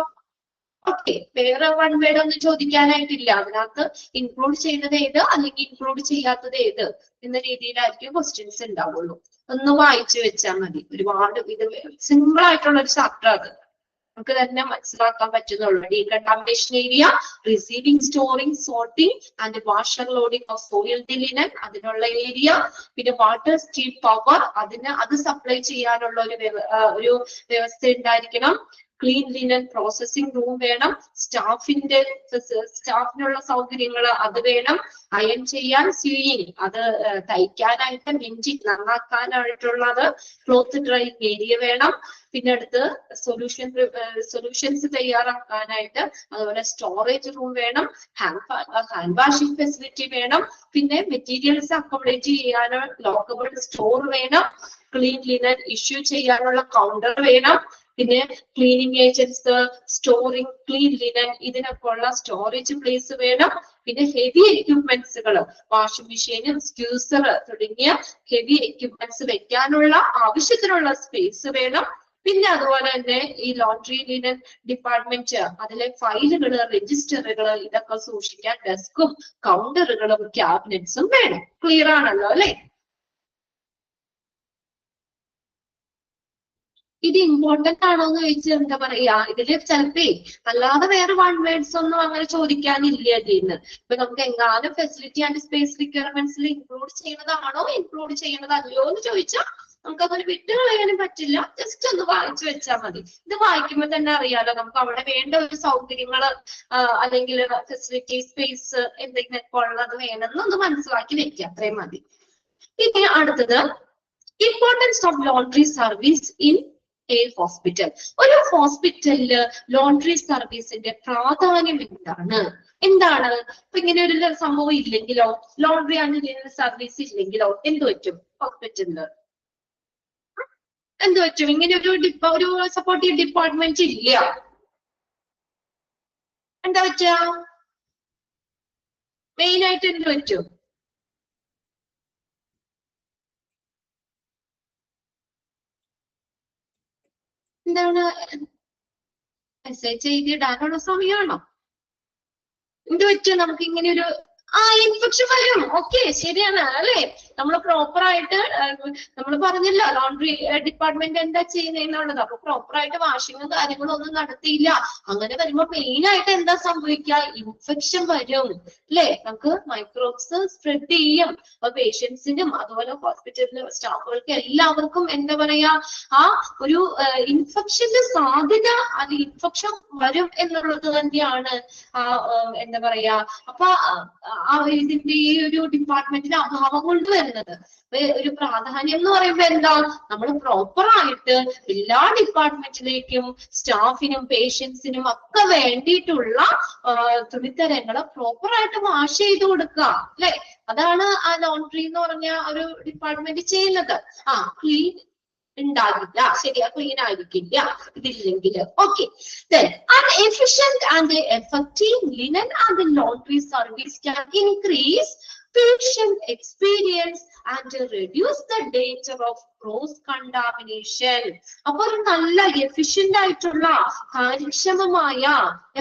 ഓക്കെ, വേറെ വൺ വേർഡ് ഒന്നും ചോദിക്കാനായിട്ടില്ല. അതിനകത്ത് ഇൻക്ലൂഡ് ചെയ്യുന്നത് ഏത് അല്ലെങ്കിൽ ഇൻക്ലൂഡ് ചെയ്യാത്തത് ഏത് എന്ന രീതിയിലായിരിക്കും ക്വസ്റ്റ്യൻസ് ഉണ്ടാവുള്ളൂ. ഒന്ന് വായിച്ചു വെച്ചാൽ മതി. ഒരുപാട് ഇത് സിമ്പിൾ ആയിട്ടുള്ള ഒരു ചാപ്റ്റർ അത്, നമുക്ക് തന്നെ മനസ്സിലാക്കാൻ പറ്റുന്നുള്ളൂ. Decontamination area, receiving, storing, sorting and washer loading of soiled linen, അതിനുള്ള ഏരിയ. പിന്നെ വാട്ടർ, സ്റ്റീം, പവർ, അത് സപ്ലൈ ചെയ്യാനുള്ള ഒരു വ്യവസ്ഥ ഉണ്ടായിരിക്കണം. ക്ലീൻ ലിനൻ പ്രോസസിംഗ് റൂം വേണം. സ്റ്റാഫിനുള്ള സൗകര്യങ്ങൾ അത് വേണം. അയൺ ചെയ്യാൻ സ്യൂയിങ്, അത് തയ്ക്കാനായിട്ട്, മെൻറ്റിങ് നന്നാക്കാനായിട്ടുള്ളത്, ക്ലോത്ത് ഡ്രൈയിങ് ഏരിയ വേണം. പിന്നെ അടുത്ത് സൊല്യൂഷൻസ് തയ്യാറാക്കാനായിട്ട് അതുപോലെ സ്റ്റോറേജ് റൂം വേണം. ഹാൻഡ് വാഷിംഗ് ഫെസിലിറ്റി വേണം. പിന്നെ മെറ്റീരിയൽസ് അക്കോമഡേറ്റ് ചെയ്യാനോ ലോക്കബിൾ സ്റ്റോർ വേണം. ക്ലീൻ ലിനൻ ഇഷ്യൂ ചെയ്യാനുള്ള കൗണ്ടർ വേണം. പിന്നെ cleaning agents, storing clean linen ഇതിനൊക്കെ ഉള്ള സ്റ്റോറേജ് പ്ലേസ് വേണം. പിന്നെ ഹെവി എക്യുപ്മെന്റ്സുകൾ, വാഷിംഗ് മെഷീൻ, സ്ക്യൂസർ തുടങ്ങിയ ഹെവി എക്യുപ്മെന്റ്സ് വെക്കാനുള്ള ആവശ്യത്തിനുള്ള സ്പേസ് വേണം. പിന്നെ അതുപോലെ തന്നെ ഈ ലോണ്ടറി ലിനൻ ഡിപ്പാർട്ട്മെന്റ് അതിലെ ഫയലുകൾ, രജിസ്റ്ററുകൾ ഇതൊക്കെ സൂക്ഷിക്കാൻ ഡെസ്കും കൗണ്ടറുകളും ക്യാബിനറ്റ്സും വേണം. ക്ലിയർ ആണല്ലോ അല്ലെ? ഇത് ഇമ്പോർട്ടന്റ് ആണോ എന്ന് ചോദിച്ചാൽ എന്താ പറയാ, ഇതില് ചിലപ്പോ അല്ലാതെ വേറെ വൺ വേർഡ്സ് ഒന്നും അങ്ങനെ ചോദിക്കാനില്ല ഇതിന്ന്. ഇപ്പൊ നമുക്ക് എങ്ങാനും ഫെസിലിറ്റി ആൻഡ് സ്പേസ് റിക്വയർമെന്റ്സിൽ ഇൻക്ലൂഡ് ചെയ്യുന്നതാണോ ഇൻക്ലൂഡ് ചെയ്യുന്നതല്ലയോ എന്ന് ചോദിച്ചാൽ നമുക്കതൊരു വിട്ട് കളയാനും പറ്റില്ല. ജസ്റ്റ് ഒന്ന് വായിച്ചു വെച്ചാൽ മതി. ഇത് വായിക്കുമ്പോൾ തന്നെ അറിയാലോ നമുക്ക് അവിടെ വേണ്ട ഒരു സൗകര്യങ്ങള് അല്ലെങ്കിൽ ഫെസിലിറ്റി സ്പേസ് എന്തെങ്കിലുമൊക്കെ ഉള്ളത് വേണമെന്നൊന്ന് മനസ്സിലാക്കി വെക്കുക. അത്രയും മതി. ഇനി അടുത്തത് importance of laundry service in A hospital. ഒരു ഹോസ്പിറ്റലില് ലോണ്ടറി സർവീസിന്റെ പ്രാധാന്യം എന്താണ്? എന്താണ് ഇപ്പൊ ഇങ്ങനെ ഒരു സംഭവം ഇല്ലെങ്കിലോ, ലോണ്ടറി ആൻഡ് സർവീസ് ഇല്ലെങ്കിലോ എന്ത് പറ്റും ഹോസ്പിറ്റലില്? എന്ത് പറ്റും? ഇങ്ങനെ ഒരു സപ്പോർട്ടീവ് ഡിപ്പാർട്ട്മെന്റ് ഇല്ല, എന്താ പറ്റുക? മെയിൻ ആയിട്ട് എന്ത് പറ്റും? എന്താണ്? മെസ്സേജ് എഴുതിയിടാനുള്ള സമയമാണോ? എന്ത് പറ്റും? നമുക്ക് ഇങ്ങനെ ഒരു ഇൻഫെക്ഷൻ വരും. ഓക്കെ, ശരിയാണ് അല്ലെ? നമ്മൾ പ്രോപ്പർ ആയിട്ട് നമ്മൾ പറഞ്ഞല്ലോ ലോണ്ടറി ഡിപ്പാർട്ട്മെന്റ് എന്താ ചെയ്യുന്നതെന്നുള്ളത്. അപ്പൊ പ്രോപ്പർ ആയിട്ട് വാഷിങ്ങും കാര്യങ്ങളും ഒന്നും നടത്തിയില്ല. അങ്ങനെ വരുമ്പോ മെയിൻ ആയിട്ട് എന്താ സംഭവിക്കുക? ഇൻഫെക്ഷൻ വരും അല്ലെ? നമുക്ക് മൈക്രോബ്സ് സ്പ്രെഡ് ചെയ്യും. അപ്പൊ പേഷ്യൻസിനും അതുപോലെ ഹോസ്പിറ്റലിലെ സ്റ്റാഫുകൾക്ക് എല്ലാവർക്കും എന്താ പറയാ ഒരു ഇൻഫെക്ഷന്റെ സാധ്യത, അത് ഇൻഫെക്ഷൻ വരും എന്നുള്ളത് തന്നെയാണ് എന്താ പറയാ അപ്പൊ ഇതിന്റെ ഈ ഒരു ഡിപ്പാർട്ട്മെന്റിന്റെ അഭാവം കൊണ്ട് വരുന്നത്. ഒരു പ്രാധാന്യം എന്ന് പറയുമ്പോ എന്താ, നമ്മൾ പ്രോപ്പർ ആയിട്ട് എല്ലാ ഡിപ്പാർട്ട്മെന്റിലേക്കും സ്റ്റാഫിനും പേഷ്യൻസിനും ഒക്കെ വേണ്ടിയിട്ടുള്ള തുണിത്തരങ്ങള് പ്രോപ്പർ ആയിട്ട് വാഷ് ചെയ്ത് കൊടുക്കുക അല്ലെ? അതാണ് ആ ലോണ്ടറി എന്ന് പറഞ്ഞ ഒരു ഡിപ്പാർട്ട്മെന്റ് ചെയ്യുന്നത്. ക്ലീൻ ഉണ്ടാകില്ല, ശരിയാ, ക്ലീൻ ആയിരിക്കില്ല ഇതില്ലെങ്കിൽ. Okay, efficient and effective linen and laundry service can increase patient experience and reduce the danger of cross contamination. അപ്പൊ ഒരു നല്ല എഫിഷ്യന്റ് ആയിട്ടുള്ള കാര്യക്ഷമമായ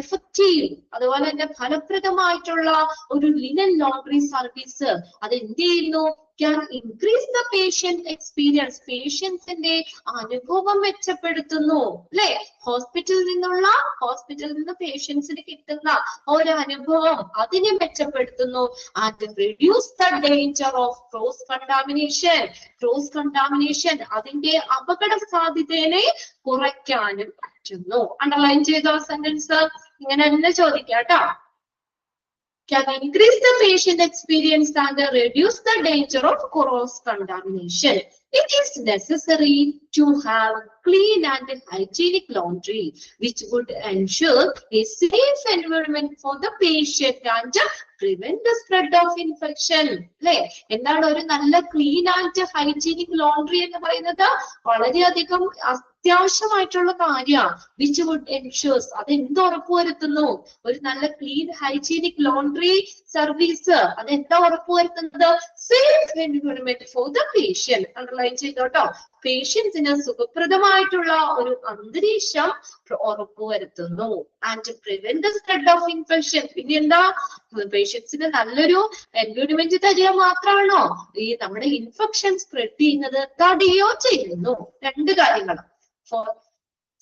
എഫക്റ്റീവ് അതുപോലെ തന്നെ ഫലപ്രദമായിട്ടുള്ള ഒരു ലിനൻ ലോണ്ടറി സർവീസ് അത് എന്ത് ചെയ്യുന്നു? Can increase the patient experience. പേഷ്യൻസിന്റെ അനുഭവം മെച്ചപ്പെടുത്തുന്നു അല്ലെ? ഹോസ്പിറ്റലിൽ നിന്ന് പേഷ്യൻസിന് കിട്ടുന്ന ഒരു അനുഭവം അതിനെ മെച്ചപ്പെടുത്തുന്നു. And reduce the danger of cross contamination. Cross contamination അതിന്റെ അപകട സാധ്യതയെ കുറയ്ക്കാനും പറ്റുന്നു. അണ്ടർലൈൻ ചെയ്ത സെന്റൻസ് ഇങ്ങനെ തന്നെ ചോദിക്കാം കേട്ടോ. Can increase the patient experience and reduce the danger of cross contamination. It is necessary to have clean and hygienic laundry, which would ensure a safe environment for the patient and prevent the spread of infection. അല്ലെ? എന്താണ് ഒരു നല്ല clean and hygienic laundry എന്ന് പറയുന്നത്? വളരെയധികം അത്യാവശ്യമായിട്ടുള്ള കാര്യമാണ്. Which would ensures, അത് എന്ത് ഉറപ്പുവരുത്തുന്നു? ഒരു നല്ല ക്ലീൻ ഹൈജീനിക് ലോണ്ടറി സർവീസ് അത് എന്താ ഉറപ്പുവരുത്തുന്നത്? Safe environment for the patient. Underline ചെയ്തോട്ടോ. പേഷ്യൻസിന് സുഖപ്രദമായിട്ടുള്ള ഒരു അന്തരീക്ഷം ഉറപ്പുവരുത്തുന്നു. And prevent the spread of infection. പിന്നെ എന്താ? പേഷ്യൻസിന് നല്ലൊരു എൻവയോൺമെന്റ് തരിക മാത്രമാണോ? ഈ നമ്മുടെ ഇൻഫെക്ഷൻ സ്പ്രെഡ് ചെയ്യുന്നത് തടയോ ചെയ്യുന്നു. രണ്ട് കാര്യങ്ങൾ. For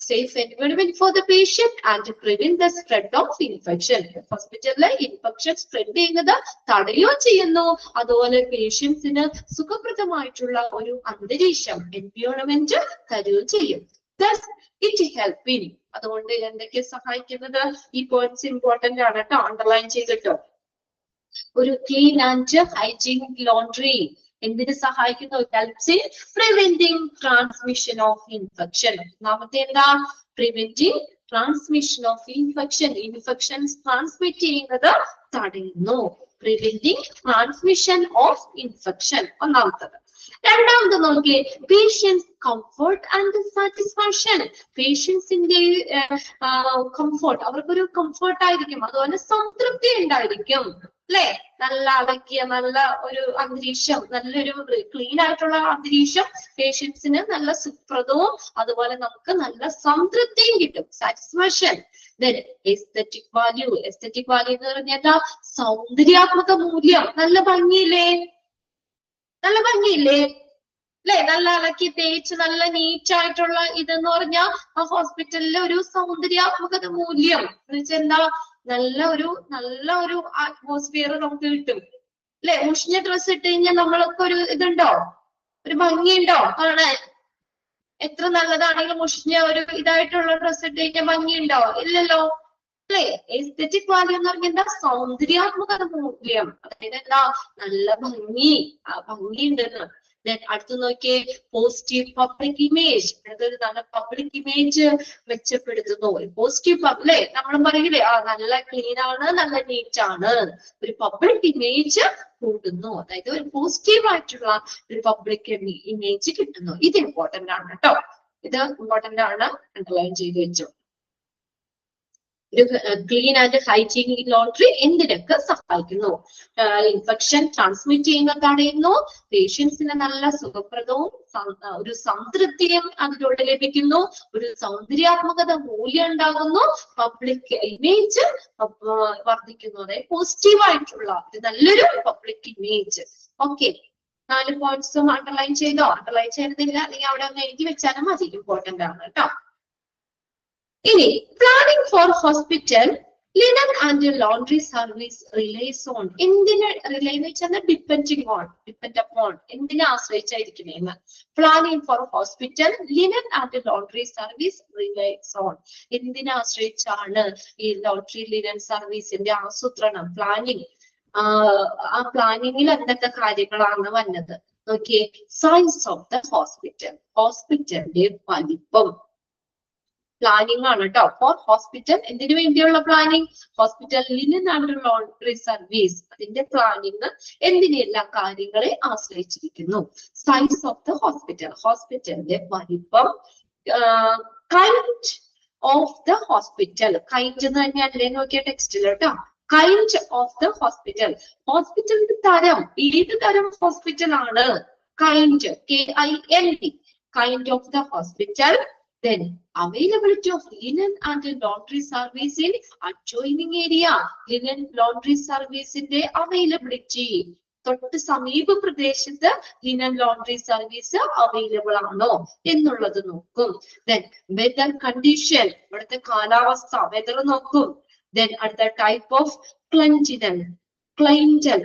safe environment for the patient and to prevent the spread of infection. ഹോസ്പിറ്റലിലെ ഇൻഫെക്ഷൻ സ്പ്രെഡ് ചെയ്യുന്നത് തടയോ ചെയ്യുന്നു, അതുപോലെ പേഷ്യൻസിന് സുഖപ്രദമായിട്ടുള്ള ഒരു അന്തരീക്ഷം എൻവയോൺമെന്റ് തരുകയും ചെയ്യും. Thus it helping. അതുകൊണ്ട് എന്തൊക്കെ സഹായിക്കുന്നത്? ഈ പോയിന്റ്സ് ഇമ്പോർട്ടന്റ് ആണ് കേട്ടോ, അണ്ടർലൈൻ ചെയ്തിട്ടോ. ഒരു ക്ലീൻ ആൻഡ് ഹൈജീനിക് ലോണ്ടറി എന്തിനു സഹായിക്കുന്നു? Helps in preventing transmission of infection. ഒന്നാമത്തെ എന്താ? Preventing transmission of infection. Infections transmit ചെയ്യുന്നത് തടയുന്നു. പ്രിവെന്റിംഗ് ട്രാൻസ്മിഷൻ ഓഫ് ഇൻഫെക്ഷൻ ഒന്നാമത്തത്. രണ്ടാമത് നോക്കിയേ, പേഷ്യൻസ് കംഫർട്ട് ആൻഡ് സാറ്റിസ്ഫാക്ഷൻ. പേഷ്യൻസിന്റെ കംഫർട്ട്, അവർക്കൊരു കംഫർട്ട് ആയിരിക്കും, അതുപോലെ സംതൃപ്തി ഉണ്ടായിരിക്കും. അല്ലെ? നല്ല അടക്കിയ നല്ല ഒരു അന്തരീക്ഷം, നല്ലൊരു ക്ലീൻ ആയിട്ടുള്ള അന്തരീക്ഷം പേഷ്യൻസിന് നല്ല സുഖപ്രദവും അതുപോലെ നമുക്ക് നല്ല സംതൃപ്തിയും കിട്ടും, satisfaction. Aesthetic value, aesthetic value എന്ന് പറഞ്ഞാൽ സൗന്ദര്യാത്മക മൂല്യം. നല്ല ഭംഗിയില്ലേ? നല്ല ഭംഗിയില്ലേ? അല്ലെ? നല്ല അലക്കി തേച്ച് നല്ല നീറ്റ് ആയിട്ടുള്ള ഇതെന്ന് പറഞ്ഞാൽ ആ ഹോസ്പിറ്റലിലെ ഒരു സൗന്ദര്യാത്മകത മൂല്യം എന്ന് വെച്ചാൽ എന്താ? നല്ല ഒരു അറ്റ്മോസ്ഫിയർ നമുക്ക് കിട്ടും, അല്ലെ? മുഷിഞ്ഞ ഡ്രസ്സ് ഇട്ട് കഴിഞ്ഞാൽ നമ്മൾക്ക് ഒരു ഇതുണ്ടോ? ഒരു ഭംഗിയുണ്ടോ കാണാൻ? എത്ര നല്ലതാണെങ്കിലും മുഷിഞ്ഞ ഒരു ഇതായിട്ടുള്ള ഡ്രസ്സ് ഇട്ട് കഴിഞ്ഞാൽ ഭംഗിയുണ്ടോ? ഇല്ലല്ലോ, അല്ലെ? എസ്തെറ്റിക് വാല്യൂ എന്ന് പറഞ്ഞാൽ എന്താ? സൗന്ദര്യാത്മകത മൂല്യം. അതായത് എന്താ? നല്ല ഭംഗി, ആ ഭംഗി ഉണ്ടെന്ന്. അടുത്ത് നോക്കിയേ, പോസിറ്റീവ് പബ്ലിക് ഇമേജ്. അതായത് നല്ല പബ്ലിക് ഇമേജ് മെച്ചപ്പെടുത്തുന്നു. പോസിറ്റീവ് അല്ലെ? നമ്മൾ പറയില്ലേ, ആ നല്ല ക്ലീൻ ആണ്, നല്ല നീറ്റ് ആണ്. ഒരു പബ്ലിക് ഇമേജ് കൂട്ടുന്നു, അതായത് ഒരു പോസിറ്റീവ് ആയിട്ടുള്ള ഒരു പബ്ലിക് ഇമേജ് കിട്ടുന്നു. ഇത് ഇമ്പോർട്ടന്റ് ആണ് കേട്ടോ, ഇത് ഇമ്പോർട്ടന്റ് ആണ്, അണ്ടർലൈൻ ചെയ്ത് വെച്ചു. ക്ലീൻ ആൻഡ് ഹൈജീനിക് ലോണ്ടറി എന്തിനൊക്കെ സഹായിക്കുന്നു? ഇൻഫെക്ഷൻ ട്രാൻസ്മിറ്റ് ചെയ്യുന്നത് തടയുന്നു, പേഷ്യൻസിന് നല്ല സുഖപ്രദവും ഒരു സംതൃപ്തിയും അതിലൂടെ ലഭിക്കുന്നു, ഒരു സൗന്ദര്യാത്മകത മൂല്യം ഉണ്ടാകുന്നു, പബ്ലിക് ഇമേജ് വർദ്ധിക്കുന്നു. അതായത് പോസിറ്റീവ് ആയിട്ടുള്ള നല്ലൊരു പബ്ലിക് ഇമേജ്. ഓക്കെ, 4 പോയിന്റ്സും അണ്ടർലൈൻ ചെയ്തോ? അണ്ടർലൈൻ ചെയ്യുന്നില്ല അല്ലെങ്കിൽ അവിടെ ഒന്ന് എഴുതി വെച്ചാലും മതി, ഇമ്പോർട്ടന്റ് ആണ് കേട്ടോ. ഇനി planning for hospital linen and laundry service relies on. എന്തിന് റിലേ എന്ന് വെച്ചാൽ ഡിപ്പെൻഡിങ് ഓൺ, ഡിപ്പെൻഡ് അപ്പോൺ, എന്തിനെ ആശ്രയിച്ചായിരിക്കുന്നതെന്ന്. Planning for hospital linen and laundry service relies on. എന്തിനെ ആശ്രയിച്ചാണ് ഈ ലോണ്ടറി ലിനൻ സർവീസിന്റെ ആസൂത്രണം, പ്ലാനിങ്? ആ പ്ലാനിങ്ങിൽ എന്തൊക്കെ കാര്യങ്ങളാണ് വന്നത് നോക്കിയേ. സൈസ് ഓഫ് ദ ഹോസ്പിറ്റൽ, ഹോസ്പിറ്റലിന്റെ വലിപ്പം. പ്ലാനിങ് ആണ് കേട്ടോ. ഫോർ ഹോസ്പിറ്റൽ എന്തിനു വേണ്ടിയുള്ള planning? Hospital linen and laundry service, അതിന്റെ പ്ലാനിങ് എന്തിനെല്ലാം കാര്യങ്ങളെ ആശ്രയിച്ചിരിക്കുന്നു? സൈസ് ഓഫ് ദ ഹോസ്പിറ്റൽ, ഹോസ്പിറ്റലിന്റെ വലിപ്പം. Kind of the hospital, kind എന്ന് തന്നെയല്ലേ നോക്കിയ ടെക്സ്റ്റിൽ കേട്ടോ. കൈൻഡ് ഓഫ് ദ ഹോസ്പിറ്റൽ, ഹോസ്പിറ്റലിന്റെ തരം, ഏത് തരം ഹോസ്പിറ്റൽ ആണ്? Kind, KIND, kind of the hospital. Then availability of linen and laundry service in adjoining area. Linen laundry service in the availability. തൊട്ട് സമീപ പ്രദേശത്ത് ലിനൻ ലോണ്ടറി സർവീസ് അവൈലബിൾ ആണോ എന്നുള്ളത് നോക്കും. Then weather condition, ഇവിടുത്തെ കാലാവസ്ഥ, വെതർ നോക്കും. Then അടുത്ത ടൈപ്പ് ഓഫ് ക്ലൈന്റൽ. ക്ലൈന്റൽ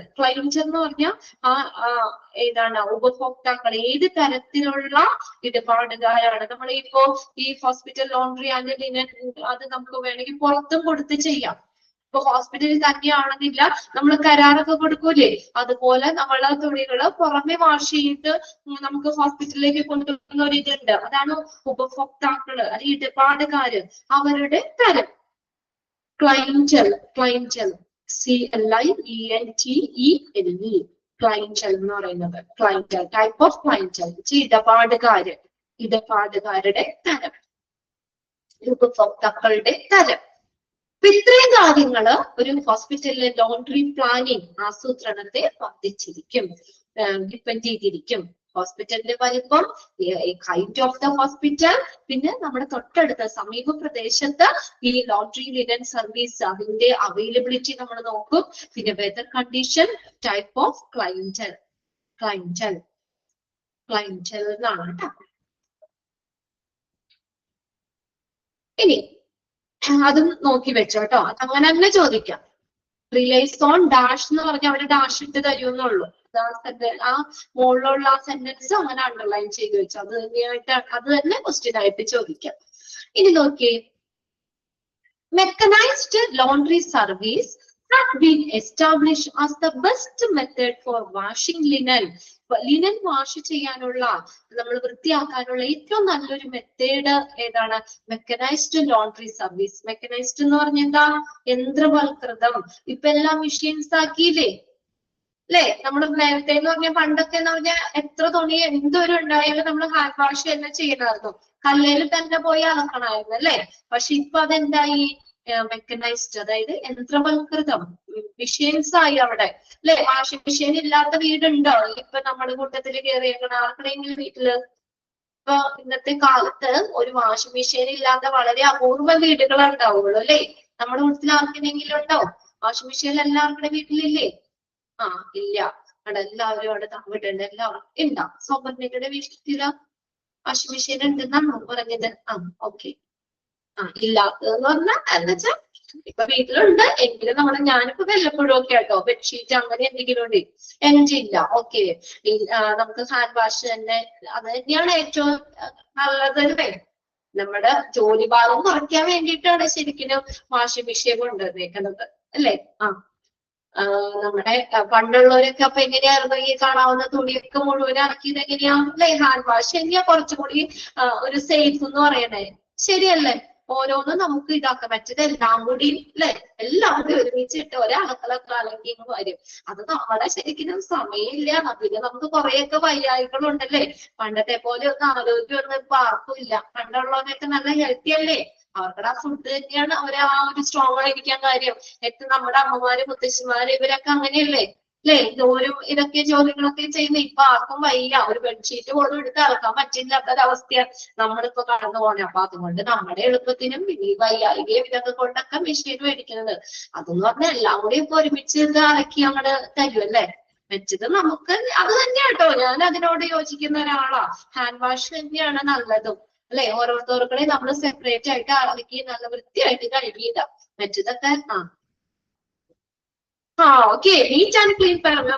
എന്ന് പറഞ്ഞാൽ ഏതാണ്? ഉപഭോക്താക്കൾ, ഏത് തരത്തിലുള്ള ഇടപാടുകാരാണ്? നമ്മളിപ്പോ ഈ ഹോസ്പിറ്റൽ ലോണ്ടറി ആൻഡ് ലിനൻ അത് നമുക്ക് വേണമെങ്കിൽ പുറത്തും കൊടുത്ത് ചെയ്യാം. ഇപ്പൊ ഹോസ്പിറ്റലിൽ തന്നെയാണെന്നില്ല, നമ്മൾ കരാറൊക്കെ കൊടുക്കൂലേ, അതുപോലെ നമ്മളെ തുണികള് പുറമെ വാഷ് ചെയ്ത് നമുക്ക് ഹോസ്പിറ്റലിലേക്ക് കൊണ്ടുവരുന്ന ഒരു ഇതുണ്ട്. അതാണ് ഉപഭോക്താക്കള് അല്ലെങ്കിൽ ഇടപാടുകാര്, അവരുടെ തരം. ക്ലൈന്റൽ, CLIENTELE, ക്ലൈന്റൽ എന്ന് പറയുന്നത്. ക്ലൈന്റൽ, ടൈപ്പ് ഓഫ് ക്ലൈന്റൽ, ഇടപാടുകാര്, ഇടപാടുകാരുടെ തരം, ഉപഭോക്താക്കളുടെ തരം. ഇത്രയും കാര്യങ്ങള് ഒരു ഹോസ്പിറ്റലിലെ ലോണ്ടറി പ്ലാനിങ് ആസൂത്രണത്തെ ബാധിച്ചിരിക്കും, ഡിപ്പെൻഡ് ചെയ്തിരിക്കും. ഹോസ്പിറ്റലിന്റെ വലിപ്പം, കൈൻഡ് ഓഫ് ദ ഹോസ്പിറ്റൽ, പിന്നെ നമ്മുടെ തൊട്ടടുത്ത സമീപ പ്രദേശത്ത് ഈ ലോണ്ടറി ലിനൻ സർവീസ് അതിന്റെ അവൈലബിലിറ്റി നമ്മൾ നോക്കും. പിന്നെ വെതർ കണ്ടീഷൻ, ടൈപ്പ് ഓഫ് ക്ലൈന്റൽ എന്നാണ് കേട്ടോ. ഇനി അതും നോക്കി വെച്ചോ കേട്ടോ, അങ്ങനെ തന്നെ ചോദിക്കാം. റിലൈസ് ഓൺ ഡാഷ് എന്ന് പറഞ്ഞാൽ അവര് ഡാഷ് ഇട്ട് തരുമെന്നുള്ളൂ. ആ മുകളിലുള്ള ആ സെന്റൻസ് അങ്ങനെ അണ്ടർലൈൻ ചെയ്ത് വെച്ചു, അത് തന്നെ ക്വസ്റ്റ്യൻ ആയിട്ട് ചോദിക്കാം. ഇനി നോക്കിയേ, mechanised laundry service has been established as the best method for washing linen. Linen wash ചെയ്യാനുള്ള, നമ്മൾ വൃത്തിയാക്കാനുള്ള ഏറ്റവും നല്ലൊരു മെത്തേഡ് ഏതാണ്? Mechanised laundry service. മെക്കനൈസ്ഡ് എന്ന് പറഞ്ഞാൽ എന്താ? യന്ത്രവൽകൃതം. ഇപ്പൊ എല്ലാം മെഷീൻസ് ആക്കിയില്ലേ, അല്ലെ? നമ്മൾ നേരത്തെ എന്ന് പറഞ്ഞാൽ, പണ്ടൊക്കെ എന്ന് പറഞ്ഞാൽ എത്ര തുണി എന്തൊരു ഉണ്ടായാലും നമ്മൾ ഹാൻഡ് വാഷ് തന്നെ ചെയ്യണമായിരുന്നു, കല്ലിൽ തന്നെ പോയി അലക്കണമായിരുന്നു, അല്ലെ? പക്ഷെ ഇപ്പൊ അതെന്തായി? മെക്കനൈസ്ഡ്, അതായത് യന്ത്രവൽകൃതം, മെഷീൻസ് ആയി അവിടെ അല്ലെ. വാഷിംഗ് മെഷീൻ ഇല്ലാത്ത വീടുണ്ടോ? ഇപ്പൊ നമ്മുടെ കൂട്ടത്തിൽ കയറിയേക്കണ ആർക്കെങ്കിലും വീട്ടില്? ഇപ്പൊ ഇന്നത്തെ കാലത്ത് ഒരു വാഷിംഗ് മെഷീൻ ഇല്ലാത്ത വളരെ അപൂർവ വീടുകളെ ഉണ്ടാവുള്ളൂ അല്ലെ. നമ്മുടെ വീട്ടിൽ ആർക്കെങ്കിലും ഉണ്ടോ? വാഷിംഗ് മെഷീൻ എല്ലാവർക്കും വീട്ടിലില്ലേ? ആ ഇല്ല. അവിടെ എല്ലാവരും അവിടെ തമ്മിട്ടുണ്ട്, എല്ലാവരും ഉണ്ടാ. സൗപർണികയുടെ വീട്ടില് വാഷിംഗ് മെഷീൻ ഉണ്ടെന്നാണോ പറഞ്ഞത്? ആ ഓക്കെ. ഇല്ലാത്തതെന്ന് പറഞ്ഞാൽ എന്ന് വെച്ചാൽ ഇപ്പൊ വീട്ടിലുണ്ട് എങ്കിലും ഞാനിപ്പോ വല്ലപ്പോഴും ഒക്കെ കേട്ടോ ബെഡ്ഷീറ്റ് അങ്ങനെ എന്തെങ്കിലും ഉണ്ട്, എൻജില്ല. ഓക്കെ, നമുക്ക് ഹാൻഡ് വാഷ് തന്നെ, അത് തന്നെയാണ് ഏറ്റവും നല്ലത് അല്ലേ. നമ്മുടെ ജോലി ഭാഗം കുറയ്ക്കാൻ വേണ്ടിയിട്ടാണ് ശരിക്കും വാഷിംഗ് മെഷീൻ കൊണ്ടുവന്നേക്കുന്നത് അല്ലേ. നമ്മുടെ പണ്ടുള്ളവരൊക്കെ അപ്പൊ എങ്ങനെയായിരുന്നു ഈ കാണാവുന്ന തുണിയൊക്കെ മുഴുവൻ ഇറക്കിയത് എങ്ങനെയാ അല്ലെ? ഹാൻഡ് വാഷ് തന്നെയാ കുറച്ചുകൂടി ഒരു സേഫ് എന്ന് പറയണേ, ശരിയല്ലേ? ഓരോന്നും നമുക്ക് ഇതാക്കാൻ പറ്റത് എല്ലാം കൂടി അല്ലെ, എല്ലാം കൂടി ഒരുമിച്ചിട്ട് ഒരാൾക്കളൊക്കെ അല്ലെങ്കിൽ വരും. അത് നമ്മുടെ ശരിക്കും സമയമില്ല. പിന്നെ നമുക്ക് കുറെയൊക്കെ വയ്യായികളുണ്ടല്ലേ. പണ്ടത്തെ പോലെ ഒന്നും ആരോഗ്യമൊന്നും ഇപ്പൊ ആർക്കും ഇല്ല. പണ്ടുള്ളവരൊക്കെ നല്ല ഹെൽത്തി അല്ലേ. അവരുടെ ആ ഫുഡ് തന്നെയാണ് അവരെ ആ ഒരു സ്ട്രോങ് ആയിരിക്കാൻ കാര്യം. ഏറ്റവും നമ്മുടെ അമ്മമാര് മുത്തശ്ശിമാര് ഇവരൊക്കെ അങ്ങനെയല്ലേ അല്ലെ. ദൂരം ഇതൊക്കെ ജോലികളൊക്കെ ചെയ്യുന്ന ഇപ്പൊ ആർക്കും വയ്യ. ഒരു ബെഡ്ഷീറ്റ് പോലും എടുത്ത് ഇറക്കാൻ പറ്റില്ലാത്തൊരവസ്ഥയാണ് നമ്മളിപ്പോ കടന്നു പോണേ. അപ്പൊ അതുകൊണ്ട് നമ്മുടെ എളുപ്പത്തിനും ഈ വയ്യായികയും ഇതൊക്കെ കൊണ്ടൊക്കെ മെഷീൻ മേടിക്കുന്നത്. അതെന്ന് പറഞ്ഞാൽ എല്ലാം കൂടി ഇപ്പൊ ഒരുമിച്ച് ഇത് അലക്കി അങ്ങോട്ട് തരുമല്ലേ. വെച്ചത് നമുക്ക് അത് തന്നെയാട്ടോ, ഞാൻ അതിനോട് യോജിക്കുന്ന ഒരാളാ. ഹാൻഡ് വാഷ് തന്നെയാണ് നല്ലതും അല്ലെ. ഓരോരുത്തർക്കൂടെ നമ്മൾ സെപ്പറേറ്റ് ആയിട്ട് അലക്കി നല്ല വൃത്തിയായിട്ട് കഴുകിയില്ല. വെച്ചതൊക്കെ okay. Neat and clean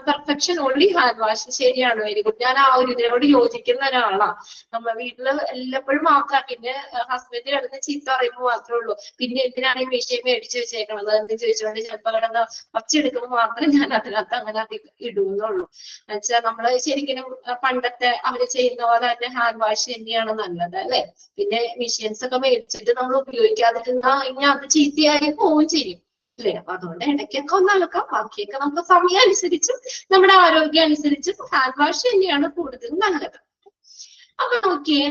perfection only hand wash. ശരിയാണ്, വെരി ഗുഡ്. ഞാൻ ആ ഒരു ഇതിനോട് യോജിക്കുന്ന ഒരാളാ. നമ്മുടെ വീട്ടില് എല്ലപ്പോഴും മാത്രം, പിന്നെ ഹസ്ബൻഡ് കിടന്ന് ചീത്ത പറയുമ്പോൾ മാത്രമേ ഉള്ളൂ. പിന്നെ എന്തിനാണ് ഈ മെഷീൻ മേടിച്ച് വെച്ചേക്കണത് എന്ന് ചോദിച്ചുകൊണ്ട് ചിലപ്പോൾ കിടന്ന് പച്ചെടുക്കുമ്പോൾ മാത്രം ഞാൻ അതിനകത്ത് അങ്ങനെ ഇടുന്നുള്ളൂ. എന്നുവെച്ചാൽ നമ്മള് ശരിക്കും പണ്ടത്തെ അവര് ചെയ്യുന്ന പോലെ തന്നെ ഹാൻഡ് വാഷ് തന്നെയാണ് നല്ലത് അല്ലെ. പിന്നെ മെഷീൻസ് ഒക്കെ മേടിച്ചിട്ട് നമ്മൾ ഉപയോഗിക്കാതിരുന്നാ ഇനി അത് ചീത്തയായി പോവുകയും ചെയ്യും അല്ലേ. അപ്പൊ അതുകൊണ്ട് ഇടയ്ക്കൊക്കെ ഒന്ന് അളക്കാം. ബാക്കിയൊക്കെ നമുക്ക് സമയം അനുസരിച്ചും നമ്മുടെ ആരോഗ്യം അനുസരിച്ചും ഹാൻഡ് വാഷ് തന്നെയാണ് കൂടുതൽ നല്ലത്. അപ്പൊ നോക്കിയേ,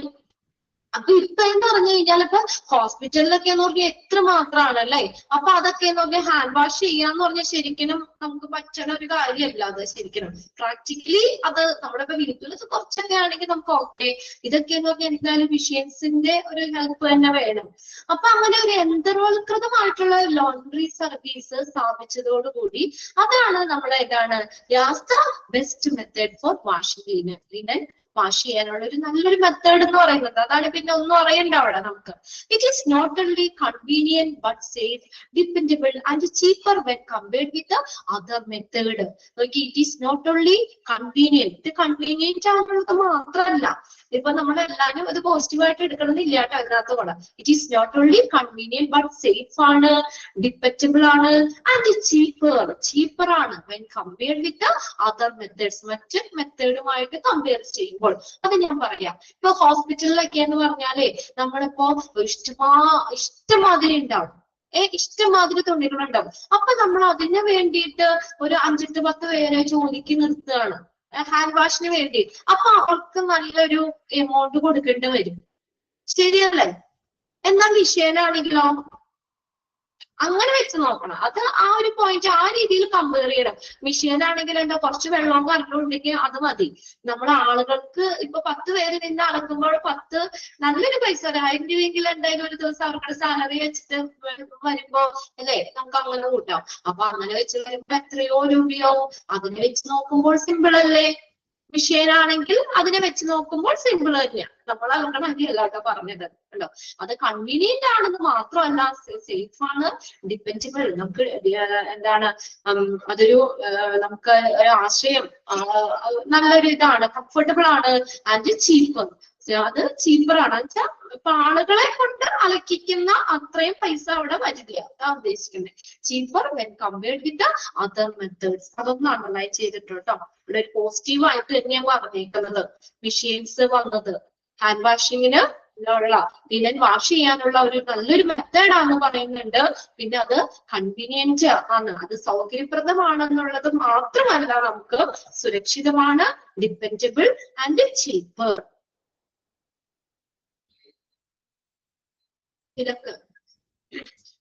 അപ്പൊ ഇപ്പൊ എന്ന് പറഞ്ഞു കഴിഞ്ഞാൽ ഇപ്പൊ ഹോസ്പിറ്റലിലൊക്കെ എന്ന് പറഞ്ഞാൽ എത്ര മാത്രമാണ് അല്ലേ. അപ്പൊ അതൊക്കെ എന്ന് പറഞ്ഞാൽ ഹാൻഡ് വാഷ് ചെയ്യാന്ന് പറഞ്ഞാൽ ശരിക്കും നമുക്ക് പറ്റണ ഒരു കാര്യമല്ല അത്. ശരിക്കും പ്രാക്ടിക്കലി അത് നമ്മുടെ ഇപ്പൊ വീട്ടിൽ കുറച്ചൊക്കെ ആണെങ്കിൽ നമുക്ക് ഓക്കെ. ഇതൊക്കെ എന്ന് പറഞ്ഞാൽ എന്തായാലും മെഷീൻസിന്റെ ഒരു ഹെൽപ്പ് തന്നെ വേണം. അപ്പൊ അങ്ങനെ ഒരു യന്ത്രവൽകൃതമായിട്ടുള്ള ലോണ്ടറി സർവീസ് സ്ഥാപിച്ചതോടുകൂടി അതാണ് നമ്മളെ എന്താണ് best method for washing linen. Wash ചെയ്യാനുള്ള ഒരു നല്ലൊരു മെത്തേഡ് എന്ന് പറയുന്നത് അതാണ്. പിന്നെ ഒന്നും അറിയണ്ട അവിടെ നമുക്ക്. It is not only convenient but safe, dependable and cheaper when compared with other method. It is not only convenient, ഇത് കൺവീനിയന്റ് ആവുന്നത് മാത്രമല്ല, ഇപ്പൊ നമ്മളെല്ലാരും അത് പോസിറ്റീവായിട്ട് എടുക്കണമെന്നില്ല കേട്ടോ അതിനകത്ത് കൂടെ. It is not only convenient but safe ആണ്, ഡിപ്പെൻഡബിൾ ആണ് ആൻഡ് ചീപ്പർ ആണ് when compared with other methods. മറ്റ് മെത്തേഡുമായിട്ട് കമ്പയർ ചെയ്യും. അത് ഞാൻ പറയാം. ഇപ്പൊ ഹോസ്പിറ്റലിലൊക്കെ എന്ന് പറഞ്ഞാലേ നമ്മളിപ്പോ ഇഷ്ടമാതിരി ഉണ്ടാവും, ഇഷ്ടമാതിരി തുണികളുണ്ടാവും. അപ്പൊ നമ്മൾ അതിന് വേണ്ടിയിട്ട് ഒരു 5-10 പേരെ ജോലിക്ക് നിർത്തുകയാണ് ഹാൻഡ് വാഷിന് വേണ്ടി. അപ്പൊ അവർക്ക് നല്ലൊരു എമൗണ്ട് കൊടുക്കേണ്ടി വരും, ശരിയല്ലേ? എന്നാൽ വിഷയനാണെങ്കിലോ അങ്ങനെ വെച്ച് നോക്കണം. അത് ആ ഒരു പോയിന്റ് ആ രീതിയിൽ കമ്പയർ ചെയ്യണം. മെഷീൻ ആണെങ്കിൽ എന്താ കുറച്ച് വെള്ളം കറണ്ടുണ്ടെങ്കിൽ അത് മതി. നമ്മുടെ ആളുകൾക്ക് ഇപ്പൊ 10 പേര് നിന്ന് അളക്കുമ്പോൾ നല്ലൊരു പൈസ 1000 രൂപയെങ്കിലും എന്തായാലും ഒരു ദിവസം അവരുടെ സാലറി വെച്ചിട്ട് വരുമ്പോ അല്ലെ നമുക്ക് അങ്ങനെ കൂട്ടാം. അപ്പൊ അങ്ങനെ വെച്ച് വരുമ്പോ എത്രയോ രൂപയാവും. അതിനെ വെച്ച് നോക്കുമ്പോൾ സിമ്പിൾ അല്ലേ. മെഷീൻ ആണെങ്കിൽ അതിനെ വെച്ച് നോക്കുമ്പോൾ സിമ്പിൾ തന്നെയാണ്. നമ്മൾ അങ്ങനെ അല്ലാട്ടോ പറഞ്ഞത് കേട്ടോ. അത് കൺവീനിയന്റ് ആണെന്ന് മാത്രമല്ല, സേഫ് ആണ്, ഡിപ്പെൻഡബിൾ, നമുക്ക് എന്താണ് അതൊരു നമുക്ക് ഒരു ആശയം നല്ലൊരു ഇതാണ്, കംഫർട്ടബിൾ ആണ് ആൻഡ് ചീപ്പ്. അത് ചീപ്പറാണ് വെച്ചാൽ ഇപ്പൊ ആളുകളെ കൊണ്ട് അലക്കിക്കുന്ന അത്രയും പൈസ അവിടെ വരില്ല, അതാ ഉദ്ദേശിക്കുന്നത്. Cheaper when compared with other methods. അതൊന്നും അനലൈസ് ചെയ്തിട്ട് കേട്ടോ. ഇവിടെ ഒരു പോസിറ്റീവ് ആയിട്ട് തന്നെയാണ് പറഞ്ഞേക്കുന്നത്. മെഷീൻസ് വന്നത് ഹാൻഡ് വാഷിങ്ങിന് ഉള്ള ലിനൻ വാഷ് ചെയ്യാനുള്ള ഒരു നല്ലൊരു മെത്തേഡാന്ന് പറയുന്നുണ്ട്. പിന്നെ അത് കൺവീനിയന്റ് ആണ്, അത് സൗകര്യപ്രദമാണെന്നുള്ളത് മാത്രമല്ല, നമുക്ക് സുരക്ഷിതമാണ്, ഡിപ്പെൻഡബിൾ ആൻഡ് ചീപ്പർ. ഇതൊക്കെ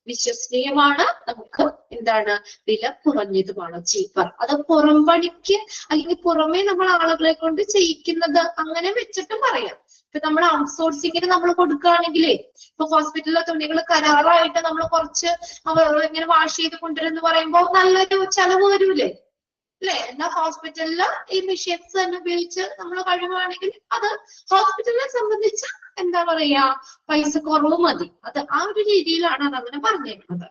വിശ്വസനീയമാണ്, നമുക്ക് എന്താണ് വില കുറഞ്ഞതുമാണ്, ചീപ്പർ. അത് പുറം പണിക്ക് അല്ലെങ്കിൽ പുറമെ നമ്മൾ ആളുകളെ കൊണ്ട് ചെയ്യിക്കുന്നത് അങ്ങനെ വെച്ചിട്ട് പറയാം. ഇപ്പൊ നമ്മൾ ഔട്ട്സോഴ്സിങ്ങിന് നമ്മൾ കൊടുക്കുകയാണെങ്കിലേ, ഇപ്പൊ ഹോസ്പിറ്റലിലെ തുണികൾ കരാറായിട്ട് നമ്മൾ കുറച്ച് ഇങ്ങനെ വാഷ് ചെയ്ത് കൊണ്ടുവരുമെന്ന് പറയുമ്പോൾ നല്ലൊരു ചെലവ് വരൂലേ, അല്ലെ? എന്നാൽ ഹോസ്പിറ്റലില് ഈ മെഷീൻസ് തന്നെ ഉപയോഗിച്ച് നമ്മൾ കഴിയുകയാണെങ്കിൽ അത് ഹോസ്പിറ്റലിനെ സംബന്ധിച്ച് എന്താ പറയാ, പൈസ കുറവ് മതി. അത് ആ ഒരു രീതിയിലാണ് അത് അങ്ങനെ പറഞ്ഞേക്കുന്നത്.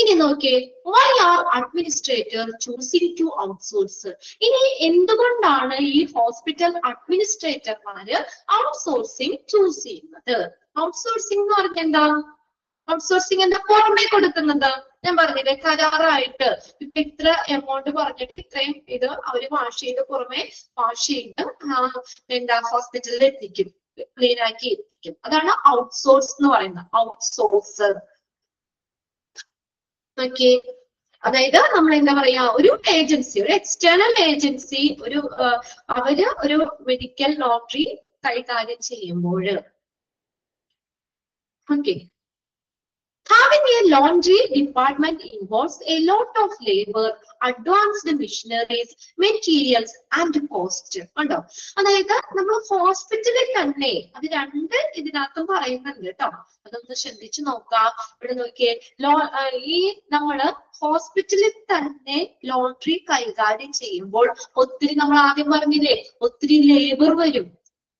ഇനി നോക്കിയേ, why are administrator choosing to outsource? ഇനി എന്തുകൊണ്ടാണ് ഈ ഹോസ്പിറ്റൽ അഡ്മിനിസ്ട്രേറ്റർമാര് ഔട്ട്സോഴ്സിങ് ചൂസ് ചെയ്യുന്നത്? ഔട്ട്സോഴ്സിംഗ് എന്ന് പറഞ്ഞാൽ എന്താ? ഔട്ട്സോഴ്സിംഗ് എന്താ? പുറമെ കൊടുക്കുന്നത്. ഞാൻ പറഞ്ഞില്ലേ, കരാറായിട്ട് ഇപ്പൊ ഇത്ര എമൗണ്ട് പറഞ്ഞിട്ട് ഇത്രയും ഇത് അവര് വാഷ് ചെയ്ത് പുറമെ വാഷ് ചെയ്ത് എന്താ ഹോസ്പിറ്റലിൽ എത്തിക്കും, ക്ലീൻ ആക്കി എത്തിക്കും. അതാണ് ഔട്ട്സോഴ്സ് എന്ന് പറയുന്നത്, ഔട്ട്സോഴ്സർ. ഓക്കെ, അതായത് നമ്മൾ എന്താ പറയാ, ഒരു ഏജൻസി, ഒരു എക്സ്റ്റേണൽ ഏജൻസി, അവര് ഒരു മെഡിക്കൽ ലോട്ടറി കൈകാര്യം ചെയ്യുമ്പോൾ, okay, having a laundry department involves a lot of labor, advanced machineries, materials and cost. ഉണ്ടോ? അതായത് നമ്മൾ ഹോസ്പിറ്റലിൽ തന്നെ അത് രണ്ട് ഇതിനകത്തും പറയുന്നുണ്ട് കേട്ടോ, അതൊന്ന് ശ്രദ്ധിച്ചു നോക്കാം. ഇവിടെ നോക്കിയേ, ഈ നമ്മള് ഹോസ്പിറ്റലിൽ തന്നെ ലോണ്ടറി കൈകാര്യം ചെയ്യുമ്പോൾ ഒത്തിരി, നമ്മൾ ആദ്യം പറഞ്ഞില്ലേ, ഒത്തിരി ലേബർ വരും,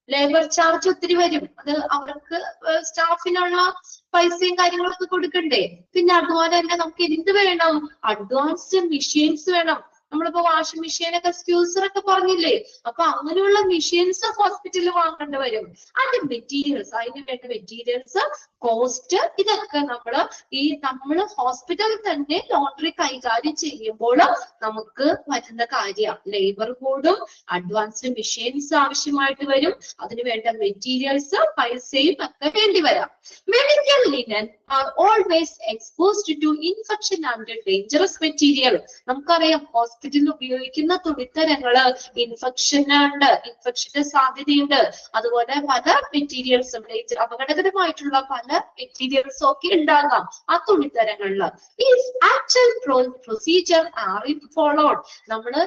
ലേബർ ചാർജ് ഒത്തിരി വരും. അത് അവർക്ക് സ്റ്റാഫിനുള്ള പൈസയും കാര്യങ്ങളൊക്കെ കൊടുക്കണ്ടേ. പിന്നെ അതുപോലെ തന്നെ നമുക്ക് എന്ത് വേണം? അഡ്വാൻസ്ഡ് മെഷീൻസ് വേണം. നമ്മളിപ്പോ വാഷിംഗ് മെഷീനൊക്കെ സ്ക്യൂസർ ഒക്കെ പറഞ്ഞില്ലേ, അപ്പൊ അങ്ങനെയുള്ള മെഷീൻസ് ഹോസ്പിറ്റലിൽ വാങ്ങേണ്ടി വരും. അതിന്റെ മെറ്റീരിയൽസ്, അതിന് വേണ്ട മെറ്റീരിയൽസ്, കോസ്റ്റ്, ഇതൊക്കെ നമ്മള് ഹോസ്പിറ്റലിൽ തന്നെ ലോണ്ടറി കൈകാര്യം ചെയ്യുമ്പോൾ നമുക്ക് വരുന്ന കാര്യം. ലേബർ കൂടും, അഡ്വാൻസ്ഡ് മെഷീൻസ് ആവശ്യമായിട്ട് വരും, അതിന് വേണ്ട മെറ്റീരിയൽസ്, പൈസയും ഒക്കെ വേണ്ടി വരാം. Medical linen are always exposed to infection and dangerous material. നമുക്കറിയാം ഹോസ്പിറ്റലിൽ ഉപയോഗിക്കുന്ന തുണിത്തരങ്ങള് ഇൻഫെക്ഷനുണ്ട്, ഇൻഫെക്ഷന്റെ സാധ്യതയുണ്ട്. അതുപോലെ പല മെറ്റീരിയൽസും, അപകടകരമായിട്ടുള്ള പല മെറ്റീരിയൽസും ഒക്കെ ഉണ്ടാകാം ആ തുണിത്തരങ്ങളില്. ഈ actual procedure are it followed? നമ്മള്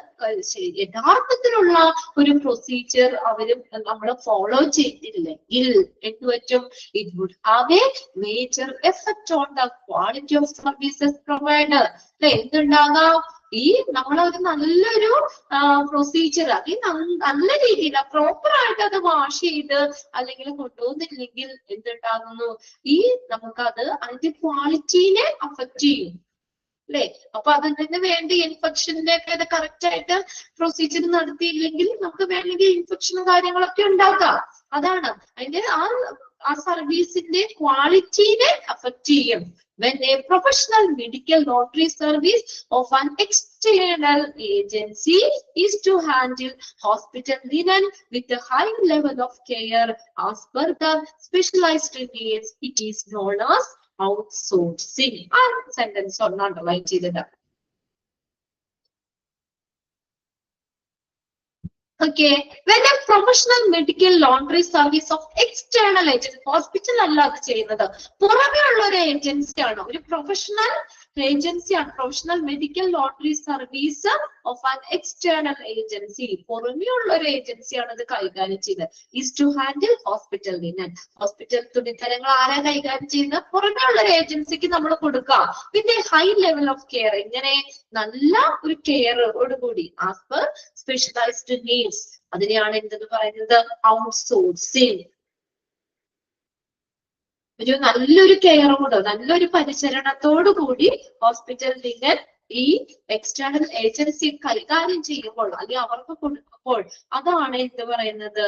യഥാർത്ഥത്തിലുള്ള ഒരു പ്രൊസീജിയർ നമ്മൾ ഫോളോ ചെയ്തില്ലെങ്കിൽ എന്ത് പറ്റും? It would have a major effect on the quality of services provider. എന്തുണ്ടാകാം? ഈ നമ്മളൊരു നല്ലൊരു പ്രൊസീജിയർ, നല്ല രീതിയിൽ പ്രോപ്പർ ആയിട്ട് അത് വാഷ് ചെയ്ത് അല്ലെങ്കിൽ കൊണ്ടുപോകുന്നില്ലെങ്കിൽ എന്തുണ്ടാകുന്നു? നമുക്കത് അതിന്റെ ക്വാളിറ്റീനെ അഫക്ട് ചെയ്യും, അല്ലെ? അപ്പൊ അതിന് വേണ്ടി ഇൻഫെക്ഷന്റെ ഒക്കെ കറക്റ്റ് ആയിട്ട് പ്രൊസീജിയർ നടത്തിയില്ലെങ്കിൽ നമുക്ക് വേണമെങ്കിൽ ഇൻഫെക്ഷനും കാര്യങ്ങളൊക്കെ ഉണ്ടാക്കാം. അതാണ് അതിന്റെ ആ സർവീസിന്റെ ക്വാളിറ്റീനെ അഫക്ട് ചെയ്യും. When a professional medical laundry service of an external agency is to handle hospital linen with a high level of care as per the specialized needs, it is known as outsourcing. ആ sentence ഒന്ന് underline ചെയ്തിട്ട്. Okay, when a professional medical laundry service of external agency, hospital അല്ലാതെ ചെയ്യുന്നത്, പുറമേ ഉള്ള ഒരു ഏജൻസിയാണ്, ഒരു പ്രൊഫഷണൽ ഏജൻസിയാണ്, professional medical laundry service of an external agency, പുറമേ ഉള്ള ഒരു ഏജൻസിയാണ് ഇത് കൈകാര്യം ചെയ്യുന്നത്. Is to handle hospital linen, hospital തുണിത്തരങ്ങൾ ആരാ കൈകാര്യം ചെയ്യുന്നത്? പുറമേ ഉള്ള ഒരു ഏജൻസിക്ക് നമ്മൾ കൊടുക്കാം. പിന്നെ ഹൈ ലെവൽ ഓഫ് കെയർ, ഇങ്ങനെ നല്ല ഒരു കെയറോടുകൂടി ആസ് പെർ സ്പെഷ്യലൈസ്ഡ് നീഡ്സ്, അതിനെയാണ് എന്തെന്ന് പറയുന്നത്? ഔട്ട്സോഴ്സിങ്. ഒരു നല്ലൊരു കെയറോട്, നല്ലൊരു പരിചരണത്തോടു കൂടി ഹോസ്പിറ്റൽ ലിനൻ ഈ എക്സ്റ്റേണൽ ഏജൻസി കൈകാര്യം ചെയ്യുമ്പോൾ അല്ലെങ്കിൽ അവർക്ക് കൊടുക്കുമ്പോൾ അതാണ് എന്ത് പറയുന്നത്?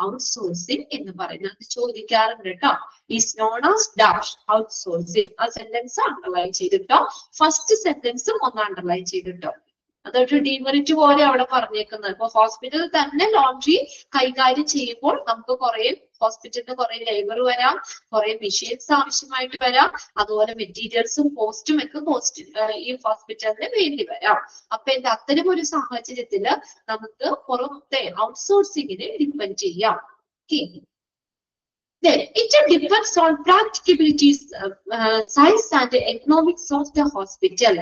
ഔട്ട്സോഴ്സിങ് എന്ന് പറയുന്നത്. ചോദിക്കാറുണ്ട് കേട്ടോ. Is known as dash outsourcing. ആ സെന്റൻസ് അണ്ടർലൈൻ ചെയ്തിട്ടോ, ഫസ്റ്റ് സെന്റൻസും ഒന്ന് അണ്ടർലൈൻ ചെയ്തിട്ടോ. അതൊരു ഡിമെറിറ്റ് പോലെ അവിടെ പറഞ്ഞേക്കുന്നത്. ഇപ്പൊ ഹോസ്പിറ്റലിൽ തന്നെ ലോണ്ടറി കൈകാര്യം ചെയ്യുമ്പോൾ നമുക്ക് ഹോസ്പിറ്റലിന് കുറെ ലേബർ വരാം, കുറെ മെഷീൻസ് ആവശ്യമായിട്ട് വരാം, അതുപോലെ മെറ്റീരിയൽസും കോസ്റ്റും ഒക്കെ ഈ ഹോസ്പിറ്റലിന് വേണ്ടി വരാം. അപ്പൊ അത്തരം ഒരു സാഹചര്യത്തില് നമുക്ക് പുറത്തെ ഔട്ട്സോഴ്സിങ്ങിനെ ഡിപ്പെൻഡ് ചെയ്യാം. Then it depends on practicability, size and economics of the hospital.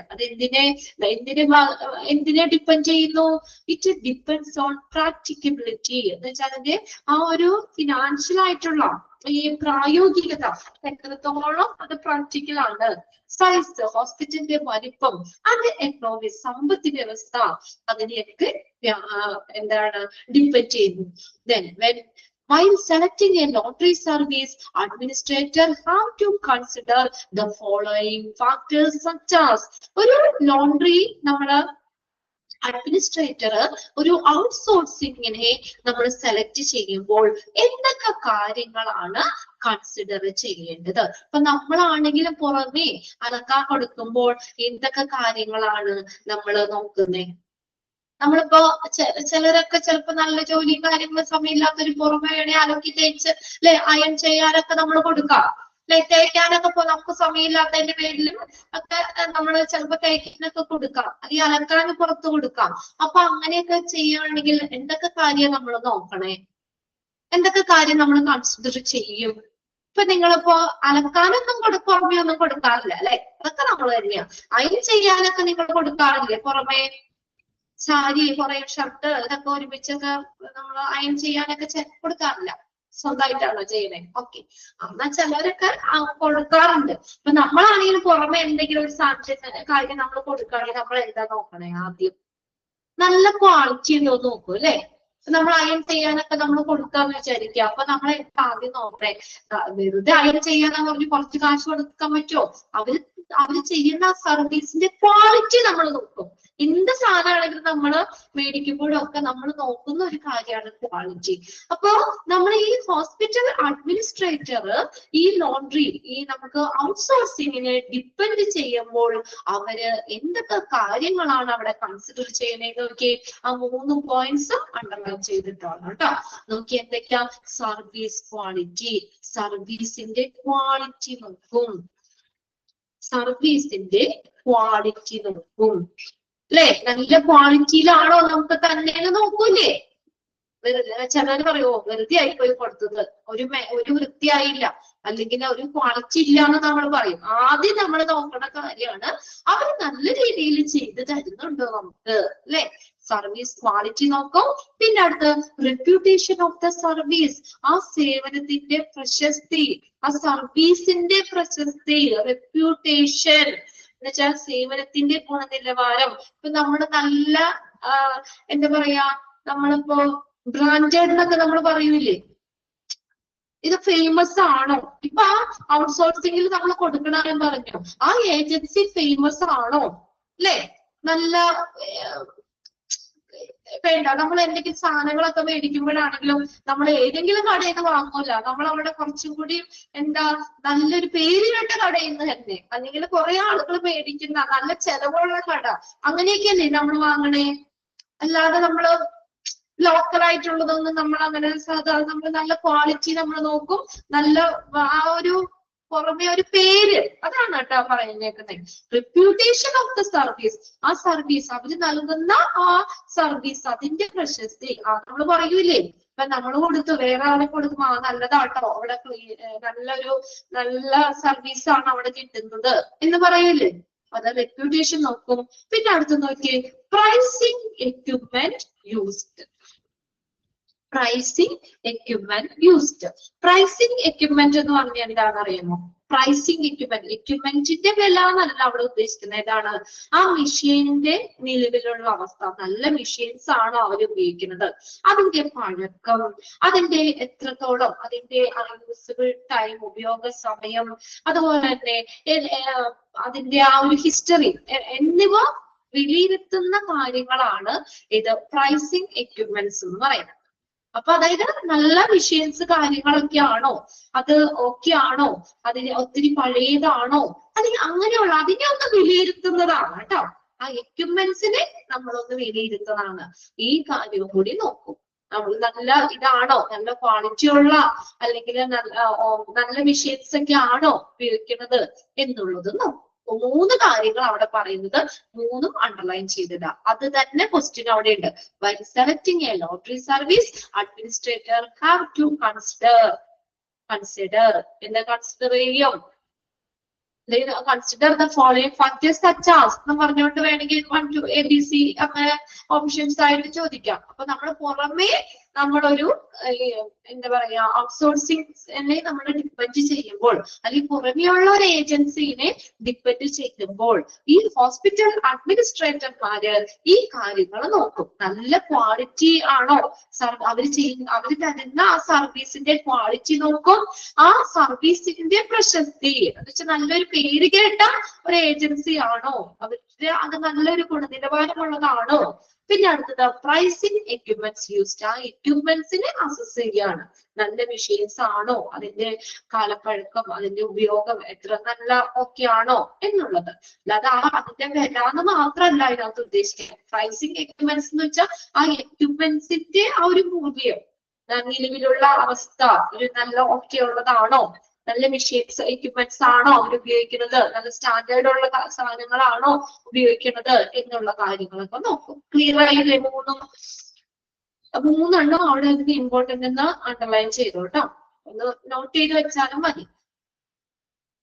എന്തിനെ ഡിപ്പെൻഡ് ചെയ്യുന്നു? ഇറ്റ് ഡിപ്പെൻഡ്സ് ഓൺ പ്രാക്ടിക്കബിലിറ്റി എന്ന് വെച്ചാൽ അതിന്റെ ആ ഒരു ഫിനാൻഷ്യൽ ആയിട്ടുള്ള ഈ പ്രായോഗികത എത്രത്തോളം അത് പ്രാക്ടിക്കൽ ആണ്. സൈസ്, ഹോസ്പിറ്റലിന്റെ വലിപ്പം, അത് എക്കണോമിക്സ്, സമ്പദ് വ്യവസ്ഥ, അതിനെയൊക്കെ എന്താണ് ഡിപ്പെൻഡ് ചെയ്യുന്നു. Then while selecting a lottery service, administrator have to consider the following factors such as ഒരു ലോണ്ടറി നമ്മള് അഡ്മിനിസ്ട്രേറ്റർ ഒരു ഔട്ട്സോഴ്സിങ്ങിനെ നമ്മൾ സെലക്ട് ചെയ്യുമ്പോൾ എന്തൊക്കെ കാര്യങ്ങളാണ് കൺസിഡർ ചെയ്യേണ്ടത്? ഇപ്പൊ നമ്മളാണെങ്കിലും പുറമേ അലക്കാൻ കൊടുക്കുമ്പോൾ എന്തൊക്കെ കാര്യങ്ങളാണ് നമ്മൾ നോക്കുന്നത്? നമ്മളിപ്പോ ചിലരൊക്കെ ചിലപ്പോ നല്ല ജോലി കാര്യങ്ങൾ സമയമില്ലാത്തൊരു പുറമെ വേണേ അലക്കി തേച്ച് അല്ലെ അയൺ ചെയ്യാനൊക്കെ നമ്മൾ കൊടുക്കാം. അല്ലെ തേക്കാനൊക്കെ നമുക്ക് സമയമില്ലാത്തതിന്റെ പേരിലും ഒക്കെ നമ്മൾ ചിലപ്പോ തേക്കാനൊക്കെ കൊടുക്കാം, അല്ലെങ്കിൽ അലക്കാൻ പുറത്ത് കൊടുക്കാം. അപ്പൊ അങ്ങനെയൊക്കെ ചെയ്യുകയാണെങ്കിൽ എന്തൊക്കെ കാര്യം നമ്മൾ നോക്കണേ? എന്തൊക്കെ കാര്യം നമ്മൾ കൺസിഡർ ചെയ്യും? ഇപ്പൊ നിങ്ങളിപ്പോ അലക്കാനൊന്നും പുറമെ ഒന്നും കൊടുക്കാറില്ല അല്ലെ? അതൊക്കെ നമ്മൾ തന്നെയാണ്. അയൺ ചെയ്യാനൊക്കെ നിങ്ങൾ കൊടുക്കാറില്ലേ പുറമെ? സാരി, കുറെ ഷർട്ട് ഇതൊക്കെ ഒരുമിച്ചൊക്കെ നമ്മൾ അയൺ ചെയ്യാനൊക്കെ കൊടുക്കാറില്ല, സ്വന്തമായിട്ടാണോ ചെയ്യണേ? ഓക്കെ, എന്നാൽ ചിലരൊക്കെ കൊടുക്കാറുണ്ട്. ഇപ്പൊ നമ്മളാണെങ്കിലും പുറമെ എന്തെങ്കിലും ഒരു കാര്യം നമ്മൾ കൊടുക്കുകയാണെങ്കിൽ നമ്മൾ എന്താ നോക്കണേ? ആദ്യം നല്ല ക്വാളിറ്റി ഉണ്ടോ നോക്കൂ അല്ലെ? നമ്മൾ അയൺ ചെയ്യാനൊക്കെ നമ്മൾ കൊടുക്കാന്ന് വിചാരിക്കുക. അപ്പൊ നമ്മൾ ആദ്യം നോക്കണേ, വെറുതെ അയൺ ചെയ്യാന്ന് പറഞ്ഞ് കുറച്ച് കാശ് കൊടുക്കാൻ പറ്റുമോ? അവര് ചെയ്യുന്ന സർവീസിന്റെ ക്വാളിറ്റി നമ്മൾ നോക്കും. എന്ത് സാധനമാണെങ്കിലും നമ്മൾ മേടിക്കുമ്പോഴൊക്കെ നമ്മൾ നോക്കുന്ന ഒരു കാര്യമാണ് ക്വാളിറ്റി. അപ്പൊ നമ്മൾ ഈ ഹോസ്പിറ്റൽ അഡ്മിനിസ്ട്രേറ്റർ ഈ ലോണ്ടറി ഈ നമുക്ക് ഔട്ട്സോഴ്സിങ്ങിനെ ഡിപ്പെൻഡ് ചെയ്യുമ്പോൾ അവര് എന്തൊക്കെ കാര്യങ്ങളാണ് അവിടെ കൺസിഡർ ചെയ്യുന്നത് നോക്കി. ആ 3 പോയിന്റ്സ് അണ്ടർലൈൻ ചെയ്തിട്ടാണ് കേട്ടോ. നോക്കി എന്തൊക്കെയാ? സർവീസ് ക്വാളിറ്റി, സർവീസിന്റെ ക്വാളിറ്റി നോക്കും. സർവീസിന്റെ ക്വാളിറ്റി നോക്കും അല്ലെ? നല്ല ക്വാളിറ്റിയിലാണോ നമുക്ക് തന്നെ നോക്കൂലേ? ചിലര് പറയുമോ വെറുതെ ആയിപ്പോയി കൊടുത്തത്, ഒരു വൃത്തിയായില്ല, അല്ലെങ്കിൽ ഒരു ക്വാളിറ്റി ഇല്ല എന്ന് നമ്മൾ പറയും. ആദ്യം നമ്മൾ നോക്കേണ്ട കാര്യമാണ് അവർ നല്ല രീതിയിൽ ചെയ്ത് തരുന്നുണ്ടോ നമുക്ക് അല്ലെ? സർവീസ് ക്വാളിറ്റി നോക്കും. പിന്നെ അടുത്ത് റെപ്യൂട്ടേഷൻ ഓഫ് ദ സർവീസ്, ആ സേവനത്തിന്റെ പ്രശസ്തി, ആ സർവീസിന്റെ പ്രശസ്തി, റെപ്യൂട്ടേഷൻ എന്ന് വെച്ചാൽ സേവനത്തിന്റെ ഗുണനിലവാരം. ഇപ്പൊ നമ്മള് നല്ല എന്താ പറയാ, നമ്മളിപ്പോ ബ്രാൻഡഡ് എന്നൊക്കെ നമ്മൾ പറയൂലേ, ഇത് ഫേമസ് ആണോ? ഇപ്പൊ ആ ഔട്ട്സോഴ്സിംഗിൽ നമ്മൾ കൊടുക്കണമെന്ന് പറഞ്ഞു, ആ ഏജൻസി ഫേമസ് ആണോ അല്ലെ? നല്ല വേണ്ട, നമ്മൾ എന്തെങ്കിലും സാധനങ്ങളൊക്കെ മേടിക്കുമ്പോഴാണെങ്കിലും നമ്മൾ ഏതെങ്കിലും കടയിൽ നിന്ന് വാങ്ങൂല, നമ്മൾ അവിടെ കുറച്ചും കൂടി എന്താ നല്ലൊരു പേര് കേട്ട കടയിൽ നിന്ന് തന്നെ, അല്ലെങ്കിൽ കുറെ ആളുകൾ മേടിക്കുന്ന നല്ല ചെലവുള്ള കട, അങ്ങനെയൊക്കെയല്ലേ നമ്മൾ വാങ്ങണേ. അല്ലാതെ നമ്മള് ലോക്കൽ ആയിട്ടുള്ളതൊന്നും നമ്മൾ അങ്ങനെ സാധാരണ നമ്മൾ നല്ല ക്വാളിറ്റി നമ്മൾ നോക്കും, നല്ല ആ ഒരു പുറമെ ഒരു പേര്, അതാണ് കേട്ടോ പറഞ്ഞേക്കുന്നത്. റെപ്യൂട്ടേഷൻ ഓഫ് ദ സർവീസ്, ആ സർവീസ് അവര് നൽകുന്ന ആ സർവീസ്, അതിന്റെ പ്രശസ്തി. നമ്മൾ പറയൂലേ, ഇപ്പൊ നമ്മൾ കൊടുത്തു വേറെ ആളെ കൊടുക്കും, ആ നല്ലതാട്ടോ അവിടെ നല്ല സർവീസാണ് അവിടെ കിട്ടുന്നത് എന്ന് പറയൂലേ, അത് റെപ്യൂട്ടേഷൻ നോക്കും. പിന്നെ അടുത്ത് നോക്കിയേ, pricing equipment used. Pricing equipment used. Pricing equipment എന്ന് പറഞ്ഞാൽ എന്താണ് അറിയുമോ? പ്രൈസിങ് എക്യുപ്മെന്റിന്റെ വില എന്നല്ല അവിടെ ഉദ്ദേശിക്കുന്നത്. ഏതാണ്? ആ മെഷീനിന്റെ നിലവിലുള്ള അവസ്ഥ, നല്ല മെഷീൻസ് ആണോ അവർ ഉപയോഗിക്കുന്നത്, അതിന്റെ പഴക്കം, അതിന്റെ എത്രത്തോളം, അതിന്റെ യൂസബിൾ ടൈം, ഉപയോഗ സമയം, അതുപോലെ തന്നെ അതിന്റെ ആ ഒരു ഹിസ്റ്ററി എന്നിവ വിലയിരുത്തുന്ന കാര്യങ്ങളാണ് ഇത് പ്രൈസിങ് എക്യുപ്മെന്റ്സ് എന്ന് പറയുന്നത്. അപ്പൊ അതായത് നല്ല മെഷീൻസ് കാര്യങ്ങളൊക്കെ ആണോ, അത് ഓക്കെ ആണോ, അതിന് ഒത്തിരി പഴയതാണോ, അല്ലെങ്കിൽ അങ്ങനെയുള്ള അതിനെ ഒന്ന് വിലയിരുത്തുന്നതാണ് കേട്ടോ. ആ എക്യുപ്മെന്റ്സിനെ നമ്മളൊന്ന് വിലയിരുത്തുന്നതാണ്. ഈ കാര്യവും കൂടി നോക്കും. നമ്മൾ നല്ല ഇതാണോ, നല്ല ക്വാളിറ്റി ഉള്ള അല്ലെങ്കിൽ നല്ല മെഷീൻസ് ഒക്കെ ആണോ ഉപയോഗിക്കുന്നത് എന്നുള്ളത് നോക്കും. 3 കാര്യങ്ങൾ അവിടെ പറയുന്നത്, 3ഉം അണ്ടർലൈൻ ചെയ്തതാ. അത് തന്നെ ക്വസ്റ്റ്യൻ അവിടെ ഉണ്ട്. While selecting a lottery service, administrator have to consider consider എന്താ കൺസിഡർ ചെയ്യും consider the following factors such as എന്ന് പറഞ്ഞുകൊണ്ട് വേണമെങ്കിൽ 1 to ABC അങ്ങനെ ഓപ്ഷൻസ് ആയിട്ട് ചോദിക്കാം. അപ്പൊ നമ്മൾ പുറമേ നമ്മളൊരു എന്താ പറയാ ഔട്ട്സോഴ്സിംഗ് നമ്മൾ ഡിപ്പെൻഡ് ചെയ്യുമ്പോൾ അല്ലെങ്കിൽ പുറമെയുള്ള ഒരു ഏജൻസിനെ ഡിപ്പെൻഡ് ചെയ്യുമ്പോൾ ഈ ഹോസ്പിറ്റൽ അഡ്മിനിസ്ട്രേറ്റർമാര് ഈ കാര്യങ്ങൾ നോക്കും. നല്ല ക്വാളിറ്റി ആണോ അവര് തരുന്ന ആ സർവീസിന്റെ ക്വാളിറ്റി നോക്കും. ആ സർവീസിന്റെ പ്രശസ്തി എന്ന് വെച്ചാൽ നല്ലൊരു പേര് കേട്ട ഒരു ഏജൻസി ആണോ, അവരുടെ അത് നല്ലൊരു ഗുണനിലവാരമുള്ളതാണോ. പിന്നെ അടുത്തത് പ്രൈസിങ് എക്യുപ്മെന്റ്സ് യൂസ്ഡ്. ആ എക്യുപ്മെന്റ്സിനെ അസസ് ചെയ്യാണ്. നല്ല മെഷീൻസ് ആണോ, അതിന്റെ കാലപ്പഴക്കം, അതിന്റെ ഉപയോഗം എത്ര നല്ല ഓക്കെ ആണോ എന്നുള്ളത്. അല്ലാതെ അതിന്റെ വില എന്ന് മാത്രമല്ല അതിനകത്ത് ഉദ്ദേശിക്കുന്നത്. പ്രൈസിങ് എക്യുപ്മെന്റ്സ് എന്ന് വെച്ചാൽ ആ എക്യുപ്മെന്റ്സിന്റെ ആ ഒരു മൂല്യം, നിലവിലുള്ള അവസ്ഥ ഒരു നല്ല ഓക്കെ ഉള്ളതാണോ, നല്ല മെഷീൻസ് എക്യുപ്മെന്റ്സ് ആണോ അവർ ഉപയോഗിക്കുന്നത്, നല്ല സ്റ്റാൻഡേർഡ് ഉള്ള സാധനങ്ങളാണോ ഉപയോഗിക്കുന്നത് എന്നുള്ള കാര്യങ്ങളൊക്കെ നോക്കും. ക്ലിയർ ആയില്ലേ? മൂന്നെണ്ണം അവിടെ അതിന് ഇമ്പോർട്ടന്റ് എന്ന് അണ്ടർലൈൻ ചെയ്തു കേട്ടോ. ഒന്ന് നോട്ട് ചെയ്ത് വെച്ചാലും മതി.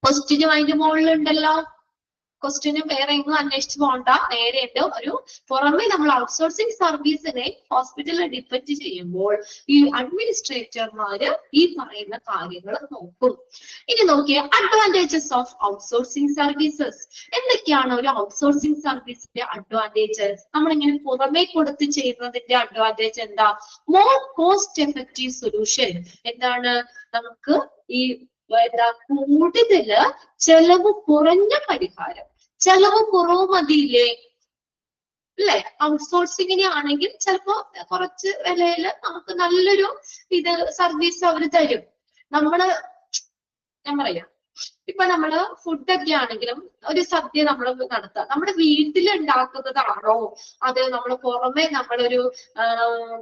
ക്വസ്റ്റ്യനും അതിന്റെ മുകളിലുണ്ടല്ലോ. ക്വസ്റ്റ്യനും വേറെ എങ്ങും അന്വേഷിച്ച് പോകണ്ട, നേരെ ഉണ്ട്. ഒരു പുറമെ നമ്മൾ ഔട്ട്സോഴ്സിംഗ് സർവീസിനെ ഹോസ്പിറ്റലിൽ ഡിപ്പെൻഡ് ചെയ്യുമ്പോൾ ഈ അഡ്മിനിസ്ട്രേറ്റർമാര് ഈ പറയുന്ന കാര്യങ്ങൾ നോക്കും. ഇനി നോക്കിയ അഡ്വാൻറ്റേജസ് ഓഫ് ഔട്ട്സോഴ്സിംഗ് സർവീസസ്. എന്തൊക്കെയാണ് ഒരു ഔട്ട്സോഴ്സിംഗ് സർവീസിന്റെ അഡ്വാൻറ്റേജ്? നമ്മളിങ്ങനെ പുറമെ കൊടുത്ത് ചെയ്യുന്നതിന്റെ അഡ്വാൻറ്റേജ് എന്താ? More cost effective solution. എന്താണ്? നമുക്ക് ഈ കൂടുതല് ചെലവ് കുറഞ്ഞ പരിഹാരം. ചെലവ് കുറവ് മതിയില്ലേ അല്ലെ? ഔട്ട്സോഴ്സിങ്ങിനെ ആണെങ്കിൽ ചിലപ്പോ കുറച്ച് വിലയില് നമുക്ക് നല്ലൊരു സർവീസ് അവർ തരും. ഞാൻ പറയാം, ഇപ്പൊ നമ്മള് ഫുഡൊക്കെ ആണെങ്കിലും ഒരു സദ്യ നമ്മൾ നടത്താം. നമ്മുടെ വീട്ടിൽ ഉണ്ടാക്കുന്നതാണോ അത് നമ്മൾ പുറമെ നമ്മളൊരു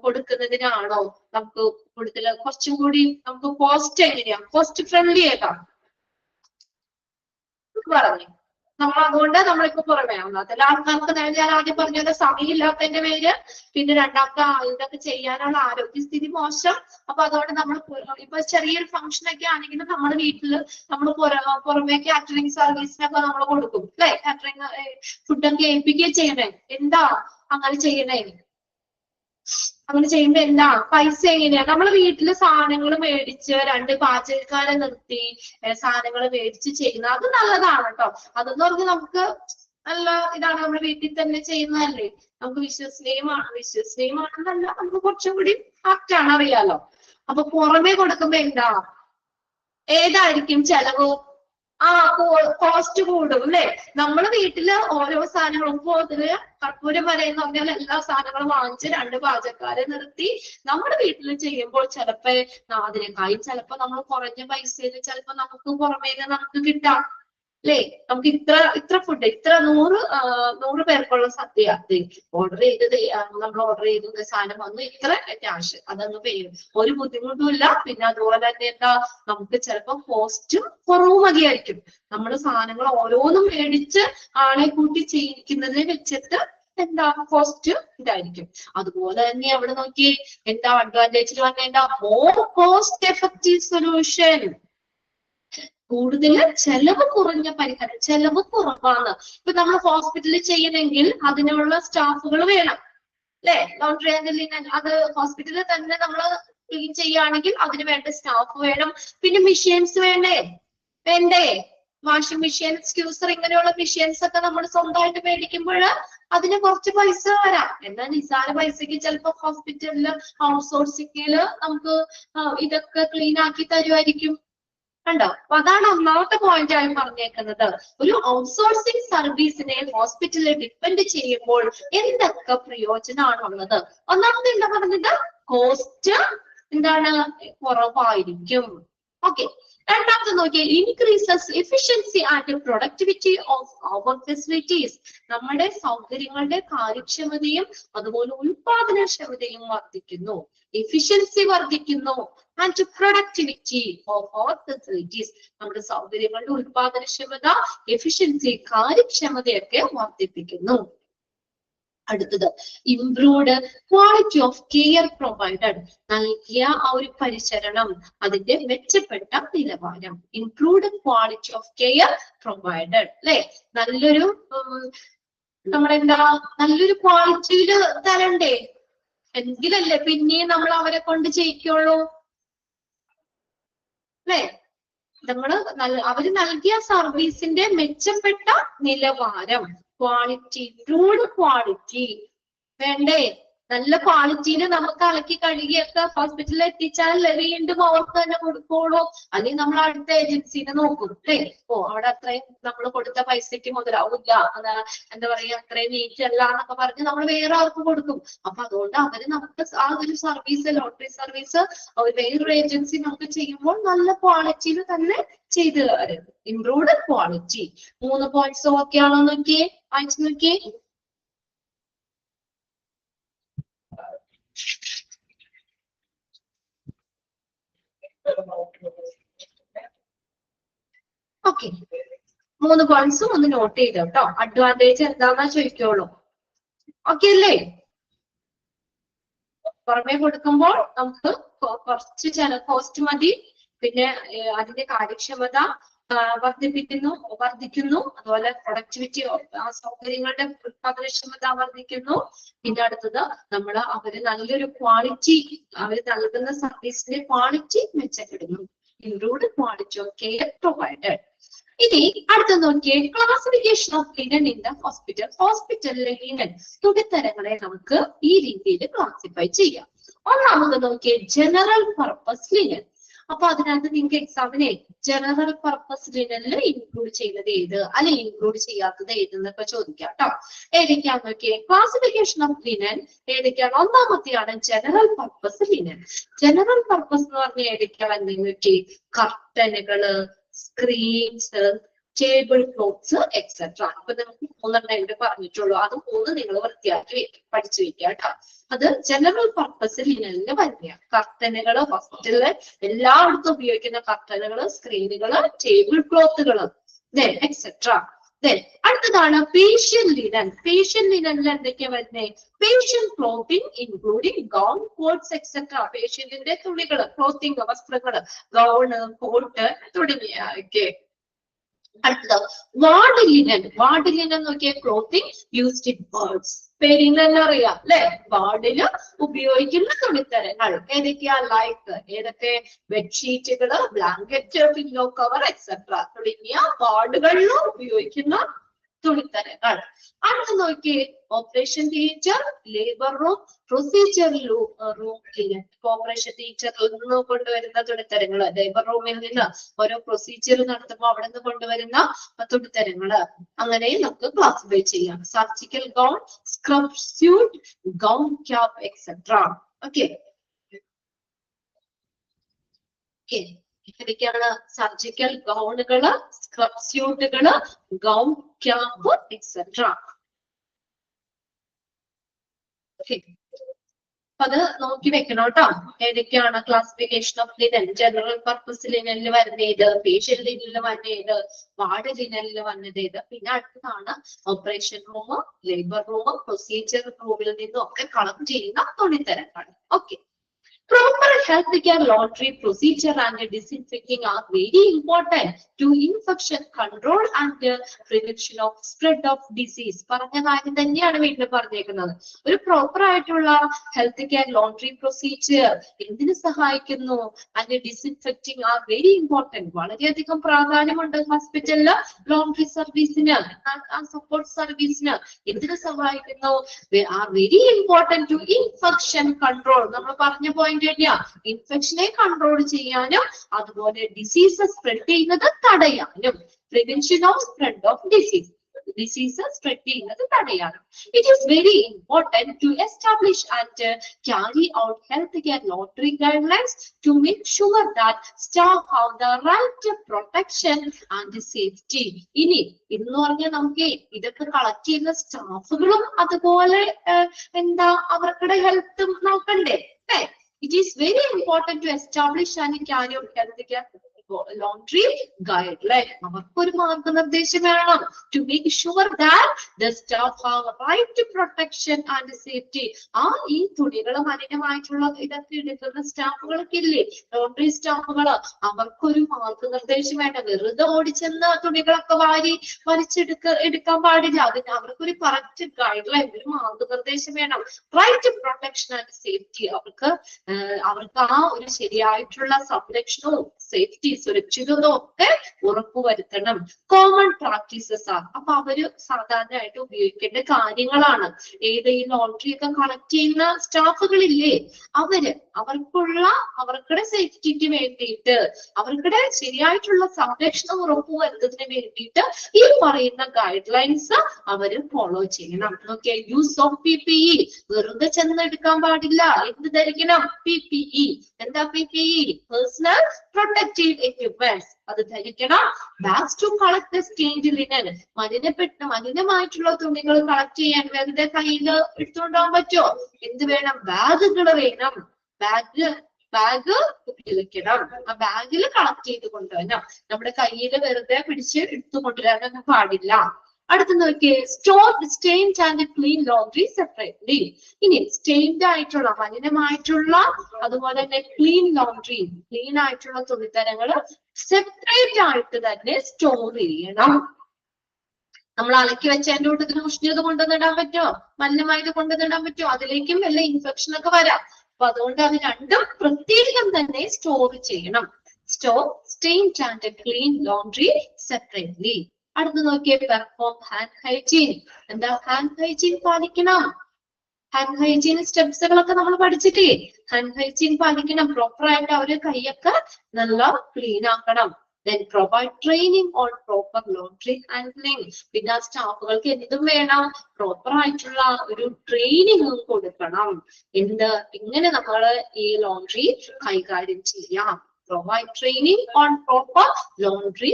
കൊടുക്കുന്നതിനാണോ നമുക്ക് കൂടുതൽ കുറച്ചും കൂടി നമുക്ക് കോസ്റ്റ് എങ്ങനെയാ കോസ്റ്റ് ഫ്രണ്ട്ലി ആയിട്ടാ പറഞ്ഞു. അതുകൊണ്ട് നമ്മളിപ്പോ പുറമെ ഒന്നാമത്തെ ആൾക്കാർക്ക് ഞാൻ ആദ്യം പറഞ്ഞത് സമയമില്ലാത്തതിന്റെ പേര്, പിന്നെ രണ്ടാമത്തെ ഇതൊക്കെ ചെയ്യാനുള്ള ആരോഗ്യസ്ഥിതി മോശം. അപ്പൊ അതുകൊണ്ട് നമ്മൾ ഇപ്പൊ ചെറിയൊരു ഫംഗ്ഷൻ ഒക്കെ ആണെങ്കിലും നമ്മുടെ വീട്ടില് നമ്മൾ പുറമെ കാറ്ററിംഗ് സർവീസിനൊക്കെ നമ്മൾ കൊടുക്കും അല്ലെ? കാറ്ററിംഗ് ഫുഡൊക്കെ ഏൽപ്പിക്കുകയും ചെയ്യണേ. എന്താ അങ്ങനെ ചെയ്യണേ? അങ്ങനെ ചെയ്യുമ്പോ എന്താ പൈസ എങ്ങനെയാ? നമ്മൾ വീട്ടില് സാധനങ്ങൾ മേടിച്ച് 2 പാചകക്കാരെ നിർത്തി സാധനങ്ങൾ മേടിച്ച് ചെയ്യുന്ന അത് നല്ലതാണ് കേട്ടോ. അതെന്ന് പറഞ്ഞാൽ നമുക്ക് നല്ല ഇതാണ്. നമ്മുടെ വീട്ടിൽ തന്നെ ചെയ്യുന്നതല്ലേ, നമുക്ക് വിശ്വസനീയമാണെന്നല്ല, നമുക്ക് കുറച്ചും കൂടി ആപ്റ്റാണ്, അറിയാലോ. അപ്പൊ പുറമെ കൊടുക്കുമ്പോ എന്താ ഏതായിരിക്കും ചെലവ്? കോസ്റ്റ് കൂടും അല്ലെ? നമ്മള് വീട്ടില് ഓരോ സാധനങ്ങളും കർപ്പൂരം വരെ എന്ന് പറഞ്ഞാൽ എല്ലാ സാധനങ്ങളും വാങ്ങിച്ച് 2 പാചകക്കാരെ നിർത്തി നമ്മുടെ വീട്ടിൽ ചെയ്യുമ്പോൾ ചിലപ്പോ അതിനേക്കാളും ചിലപ്പോ നമ്മൾ കുറഞ്ഞ പൈസയിൽ ചിലപ്പോ നമുക്ക് പുറമേ നമുക്ക് കിട്ടാം അല്ലേ? നമുക്ക് ഇത്ര ഫുഡ് ഇത്ര 100 പേർക്കുള്ള സദ്യ ഓർഡർ ചെയ്തത് നമ്മൾ ഓർഡർ ചെയ്ത സാധനം വന്നു ഇത്ര ക്യാഷ് അതങ്ങ് പേ ചെയ്യും. ഒരു ബുദ്ധിമുട്ടും ഇല്ല. പിന്നെ അതുപോലെ തന്നെ എന്താ നമുക്ക് ചിലപ്പോ കോസ്റ്റും കുറവ് മതിയായിരിക്കും. നമ്മൾ സാധനങ്ങൾ ഓരോന്നും മേടിച്ച് ആളെ കൂട്ടി ചെയ്യിക്കുന്നതിനെ വെച്ചിട്ട് എന്താ കോസ്റ്റ് ഇതായിരിക്കും. അതുപോലെ തന്നെ അവിടെ നോക്കി എന്താ അഡ്വാൻറ്റേജിൽ വന്ന എന്താ മോർ കോസ്റ്റ് എഫക്റ്റീവ് സൊല്യൂഷൻ. കൂടുതൽ ചെലവ് കുറഞ്ഞ പരിഹാരം. ചെലവ് കുറവാണ്. ഇപ്പൊ നമ്മൾ ഹോസ്പിറ്റലിൽ ചെയ്യണമെങ്കിൽ അതിനുള്ള സ്റ്റാഫുകൾ വേണം അല്ലെ? ലോണ്ടറി ആൻഡ് ലിനൻ അത് ഹോസ്പിറ്റലിൽ തന്നെ നമ്മൾ ക്ലീൻ ചെയ്യുകയാണെങ്കിൽ അതിന് വേണ്ട സ്റ്റാഫ് വേണം. പിന്നെ മെഷീൻസ് വേണ്ടേ? വാഷിംഗ് മെഷീൻ, സ്ക്യൂസർ ഇങ്ങനെയുള്ള മെഷീൻസ് ഒക്കെ നമ്മൾ സ്വന്തമായിട്ട് മേടിക്കുമ്പോൾ അതിന് കുറച്ച് പൈസ വരാം. എന്നാൽ നിസ്സാര പൈസക്ക് ചിലപ്പോ ഹോസ്പിറ്റലില് ഔട്ട്സോഴ്സിംഗില് നമുക്ക് ഇതൊക്കെ ക്ലീൻ ആക്കി തരുമായിരിക്കും. കണ്ടോ? അപ്പൊ അതാണ് ഒന്നാമത്തെ പോയിന്റ് ആയി പറഞ്ഞേക്കുന്നത്. ഒരു ഔട്ട്സോഴ്സിംഗ് സർവീസിനെ ഹോസ്പിറ്റലിൽ ഡിപ്പെൻഡ് ചെയ്യുമ്പോൾ എന്തൊക്കെ പ്രയോജനമാണുള്ളത്? ഒന്നാമത് എന്താ പറഞ്ഞത്? കോസ്റ്റ് എന്താണ് കുറവായിരിക്കും. ഓക്കെ. രണ്ടാമത് നോക്കിയാൽ increases efficiency and productivity of our facilities. നമ്മുടെ സൗകര്യങ്ങളുടെ കാര്യക്ഷമതയും അതുപോലെ ഉൽപാദനക്ഷമതയും വർദ്ധിക്കുന്നു. എഫിഷ്യൻസി വർദ്ധിക്കുന്നു. And productivity of our facilities. നമ്മുടെ സൗകര്യങ്ങളുടെ ഉൽപാദനക്ഷമത, എഫിഷ്യൻസി, കാര്യക്ഷമതയൊക്കെ വർദ്ധിപ്പിക്കുന്നു. അടുത്തത് improved quality of care provided. നൽകിയ ആ ഒരു പരിചരണം അതിന്റെ മെച്ചപ്പെട്ട നിലവാരം. Improved quality of care provided അല്ലെ, നല്ലൊരു നമ്മളെന്താ നല്ലൊരു ക്വാളിറ്റിയില് തരണ്ടേ, എങ്കിലല്ലേ പിന്നെയും നമ്മൾ അവരെ കൊണ്ട് ചെയ്യിക്കുള്ളൂ അല്ലെ. അവര് നൽകിയ സർവീസിന്റെ മെച്ചപ്പെട്ട നിലവാരം, ക്വാളിറ്റി, ഇംപ്രൂവ്ഡ് ക്വാളിറ്റി വേണ്ടേ. നല്ല ക്വാളിറ്റിയിൽ നമുക്ക് അലക്കി കഴുകിയൊക്കെ ഹോസ്പിറ്റലിൽ എത്തിച്ചാൽ വീണ്ടും അവർക്ക് തന്നെ കൊടുക്കുള്ളൂ, അല്ലെങ്കിൽ നമ്മൾ അടുത്ത ഏജൻസിനെ നോക്കും അല്ലേ. അവിടെ അത്രയും നമ്മൾ കൊടുത്ത പൈസക്ക് മുതലാവില്ല, എന്താ പറയാ അത്രയും നീറ്റ് അല്ല എന്നൊക്കെ പറഞ്ഞ് നമ്മൾ വേറെ ആർക്ക് കൊടുക്കും. അപ്പൊ അതുകൊണ്ട് അവര് നമുക്ക് ആ ഒരു സർവീസ്, ലോട്ടറി സർവീസ് വേറൊരു ഏജൻസി നമുക്ക് ചെയ്യുമ്പോൾ നല്ല ക്വാളിറ്റിയിൽ തന്നെ ചെയ്തു തരും. Improved quality. 3 പോയിന്റ്സ് ഓക്കെ ആണോ നോക്കിയേ, വായിച്ചു നോക്കിയേ. ഓക്കെ, 3 പോയിന്റ്സും ഒന്ന് നോട്ട് ചെയ്തോ കേട്ടോ. അഡ്വാൻറ്റേജ് എന്താന്നാ ചോദിക്കുള്ളൂ. ഓക്കെ അല്ലേ. പുറമെ കൊടുക്കുമ്പോൾ നമുക്ക് കുറച്ച് കോസ്റ്റ് മതി, പിന്നെ അതിന്റെ കാര്യക്ഷമത വർദ്ധിക്കുന്നു, അതുപോലെ പ്രൊഡക്ടിവിറ്റി, സൗകര്യങ്ങളുടെ ഉത്പാദനക്ഷമത വർദ്ധിക്കുന്നു. പിന്നെ അടുത്തത് അവര് നല്ലൊരു ക്വാളിറ്റി, അവര് നൽകുന്ന സർവീസിന്റെ ക്വാളിറ്റി മെച്ചപ്പെടുന്നു. Improved quality of care provided. ഇനി അടുത്ത നോക്കിയേ, classification of linen in the hospital. ഹോസ്പിറ്റലിലെ ലിനൻ തുണിത്തരങ്ങളെ നമുക്ക് ഈ രീതിയിൽ ക്ലാസിഫൈ ചെയ്യാം. ഒന്നാമത് നോക്കിയേ, ജനറൽ പർപ്പസ് ലിനൻ. അപ്പൊ അതിനകത്ത് നിങ്ങൾക്ക് എക്സാമിനെ ജനറൽ പർപ്പസ് ലിനനിൽ ഇൻക്ലൂഡ് ചെയ്യുന്നത് ഏത്, അല്ലെങ്കിൽ ഇൻക്ലൂഡ് ചെയ്യാത്തത് ഏതെന്നൊക്കെ ചോദിക്കാം കേട്ടോ. ഏതൊക്കെയാന്ന് നോക്കിയേ, ക്ലാസിഫിക്കേഷൻ ഓഫ് ലിനൻ ഏതൊക്കെയാണ്. ഒന്നാമത്തെയാണ് general purpose linen. General purpose എന്ന് പറഞ്ഞാൽ ഏതൊക്കെയാണെന്ന് നോക്കിയേ, കർട്ടനുകള്, സ്ക്രീൻസ്, ടേബിൾ ക്ലോത്ത്സ് എക്സെട്ര. അപ്പൊ നമുക്ക് 3 ഇവിടെ പറഞ്ഞിട്ടുള്ളൂ, അത് 3 നിങ്ങൾ വൃത്തിയാക്കി പഠിച്ചു വെക്കുക കേട്ടോ. അത് ജനറൽ പർപ്പസ് ലിനനിൽ വരുന്ന കർട്ടനുകള്, ഹോസ്പിറ്റലില് എല്ലായിടത്തും ഉപയോഗിക്കുന്ന കർട്ടനുകള്, സ്ക്രീനുകള്, ടേബിൾ ക്ലോത്തുകള് എക്സെട്ര. അടുത്തതാണ് പേഷ്യൻ ലിനൻ. പേഷ്യൻ ലിനനിൽ എന്തൊക്കെയാ വരുന്നത്, patient clothing including gown, coats etcetera. പേഷ്യന്റിന്റെ തുണികള്, ക്ലോത്തിങ്, വസ്ത്രങ്ങള്, ഗൗണ്, കോട്ട് തുടങ്ങിയ. അടുത്തത് വാർഡ് ലിനൻ. വാർഡ് ലിനൻ നോക്കിയ ക്ലോത്തിങ് യൂസ്ഡ് ഇൻ വാർഡ്സ്. പേരിൽ തന്നെ അറിയാം അല്ലെ, വാർഡില് ഉപയോഗിക്കുന്ന തുണിത്തരങ്ങൾ ഏതൊക്കെയാ, ലൈക്ക് ഏതൊക്കെ, ബെഡ്ഷീറ്റുകള്, ബ്ലാങ്കറ്റ്, പില്ലോ കവർ എക്സെട്ര തുടങ്ങിയ വാർഡുകളിൽ ഉപയോഗിക്കുന്ന തുണിത്തരങ്ങൾ. അടുത്ത് നോക്കിയേ, operation theatre, labour room, procedure room linen. Operation തിയേറ്ററിൽ നിന്ന് കൊണ്ടുവരുന്ന തുണിത്തരങ്ങള്, ലേബർ റൂമിൽ നിന്ന് ഓരോ പ്രൊസീജിയർ നടത്തുമ്പോൾ അവിടെ നിന്ന് കൊണ്ടുവരുന്ന തുണിത്തരങ്ങള്, അങ്ങനെ നമുക്ക് ക്ലാസിഫൈ ചെയ്യാം. Surgical gown, scrub suit, gown cap etcetera. Okay, ഏതൊക്കെയാണ്, സർജിക്കൽ ഗൗണുകള്, സ്ക്രബ് സ്യൂട്ടുകള്, ഗൗൺ ക്യാപ്പ് എക്സെട്ര. അത് നോക്കി വെക്കണം കേട്ടോ. ഏതൊക്കെയാണ് classification of linen. General purpose ലിനനിൽ വരുന്നത്, പേഷ്യൻ ലിനനിൽ വരുന്നത്, വാർഡ് ലിനനിൽ വന്നത് ഏത്. പിന്നെ അടുത്തതാണ് operation room, labour room, procedure റൂമിൽ നിന്നും ഒക്കെ കളക്ട് ചെയ്യുന്ന തുണിത്തരങ്ങൾ. Okay, proper healthcare laundry procedure and disinfecting are very important to infection control and prevention of spread of disease. പറഞ്ഞ കാര്യം തന്നെയാണ് വീട്ടിൽ പറഞ്ഞേക്കുന്നത്. ഒരു പ്രോപ്പർ ആയിട്ടുള്ള ഹെൽത്ത് കെയർ ലോണ്ടറി പ്രൊസീജിയർ എന്തിനു സഹായിക്കുന്നു, and disinfecting are very important. വളരെയധികം പ്രാധാന്യമുണ്ട് ഹോസ്പിറ്റലില് ലോണ്ടറി സർവീസിന്, സപ്പോർട്ട് സർവീസിന്. എന്തിനു സഹായിക്കുന്നു, are very important to infection control. നമ്മൾ പറഞ്ഞ പോയിന്റ്, ഇൻഫെക്ഷനെ കൺട്രോൾ ചെയ്യാനും അതുപോലെ ഡിസീസ് സ്പ്രെഡ് ചെയ്യുന്നത് തടയാനും. Prevention of spread of disease spread ചെയ്യുന്നത് തടയാനും. It is very important to establish and carry out health care laundry guidelines to make sure that staff have the right protection and safety. ഇന്ന് പറഞ്ഞാൽ നമുക്ക് ഇതൊക്കെ collect ചെയ്യുന്ന സ്റ്റാഫുകളും അതുപോലെ അവർക്കുടെ ഹെൽത്തും നോക്കണ്ടേ. It is very important to establish and carry out healthcare laundry guideline. അവർക്കൊരു മാർഗനിർദ്ദേശം വേണം. To make sure that the staff have right to protection and safety. ഈ തുണികൾ മലിനമായിട്ടുള്ള ഇതൊക്കെ എടുക്കുന്ന സ്റ്റാഫുകളൊക്കെ ഇല്ലേ, ലോണ്ടറി സ്റ്റാഫുകള്, അവർക്കൊരു മാർഗനിർദ്ദേശം വേണം. വെറുതെ ഓടിച്ചെന്ന തുണികളൊക്കെ എടുക്കാൻ പാടില്ല. അതിന് അവർക്കൊരു കറക്റ്റ് ഗൈഡ് ലൈൻ, ഒരു മാർഗനിർദ്ദേശം വേണം. Right to protection and safety. അവർക്ക് ഒരു ശരിയായിട്ടുള്ള സംരക്ഷണവും സേഫ്റ്റി, സുരക്ഷിതത്വവും ഒക്കെ ഉറപ്പുവരുത്തണം. കോമൺ പ്രാക്ടീസസ് ആണ്. അപ്പൊ അവര് സാധാരണയായിട്ട് ഉപയോഗിക്കേണ്ട കാര്യങ്ങളാണ്. ഈ ലോണ്ടറി ഒക്കെ കളക്ട് ചെയ്യുന്ന സ്റ്റാഫുകളില്ലേ, അവർക്കുടെ സേഫ്റ്റിക്ക് വേണ്ടിയിട്ട്, അവർക്കുടെ ശരിയായിട്ടുള്ള സംരക്ഷണം ഉറപ്പുവരുത്തുന്നതിന് വേണ്ടിയിട്ട് ഈ പറയുന്ന ഗൈഡ് ലൈൻസ് അവര് ഫോളോ ചെയ്യണം. Okay, use of PPE. വെറുതെ ചെന്ന് എടുക്കാൻ പാടില്ല. എന്ത് ധരിക്കണം? PPE. എന്താ PPE? Personal protective equipments. അത് ധരിക്കണം. Bags to collect the stained linen. മലിനമായിട്ടുള്ള തുണികൾ കളക്ട് ചെയ്യാൻ വെറുതെ കയ്യിൽ എടുത്തുകൊണ്ടാൻ പറ്റുമോ? എന്ത് വേണം? ബാഗുകൾ വേണം. ബാഗ് ഉപയോഗിക്കണം. ആ ബാഗിൽ കളക്ട് ചെയ്ത് കൊണ്ടുവരണം. നമ്മുടെ കയ്യിൽ വെറുതെ പിടിച്ച് എടുത്തുകൊണ്ടുവരാനൊന്നും പാടില്ല. അടുത്ത നോക്കിയേ, store stained and clean laundry separately. ഇനി സ്റ്റെയിൻഡ് ആയിട്ടുള്ള, മലിനമായിട്ടുള്ള, അതുപോലെ തന്നെ ക്ലീൻ ലോണ്ടറി, ക്ലീൻ ആയിട്ടുള്ള തുണിത്തരങ്ങൾ സെപ്പറേറ്റ് ആയിട്ട് തന്നെ സ്റ്റോർ ചെയ്യണം. നമ്മൾ അലക്കി വെച്ചതിന്റെ കൂട്ടത്തിൽ ഉഷ്ണത കൊണ്ടുവന്നിടാൻ പറ്റുമോ? മലിനമായിട്ട് കൊണ്ടുവന്നിടാൻ പറ്റുമോ? അതിലേക്കും വല്ല ഇൻഫെക്ഷൻ ഒക്കെ വരാം. അപ്പൊ അതുകൊണ്ട് അത് രണ്ടും പ്രത്യേകം തന്നെ സ്റ്റോർ ചെയ്യണം. Store stained and clean laundry separately. അടുത്ത് നോക്കിയേ, പെർഫോം ഹാൻഡ് ഹൈജീൻ. എന്താ? ഹാൻഡ് ഹൈജീൻ പാലിക്കണം. ഹാൻഡ് ഹൈജീൻ സ്റ്റെപ്സുകളൊക്കെ നമ്മൾ പഠിച്ചിട്ടേ, ഹാൻഡ് ഹൈജീൻ പാലിക്കണം. പ്രോപ്പർ ആയിട്ട് അവര് കൈയൊക്കെ നല്ല ക്ലീൻ ആക്കണം. Then provide training on proper laundry handling. പിന്നെ സ്റ്റാഫുകൾക്ക് എന്തും വേണം? പ്രോപ്പർ ആയിട്ടുള്ള ഒരു ട്രെയിനിങ് കൊടുക്കണം. ഇങ്ങനെ നമ്മൾ ഈ ലോണ്ടറി കൈകാര്യം ചെയ്യാം. Provide training on proper laundry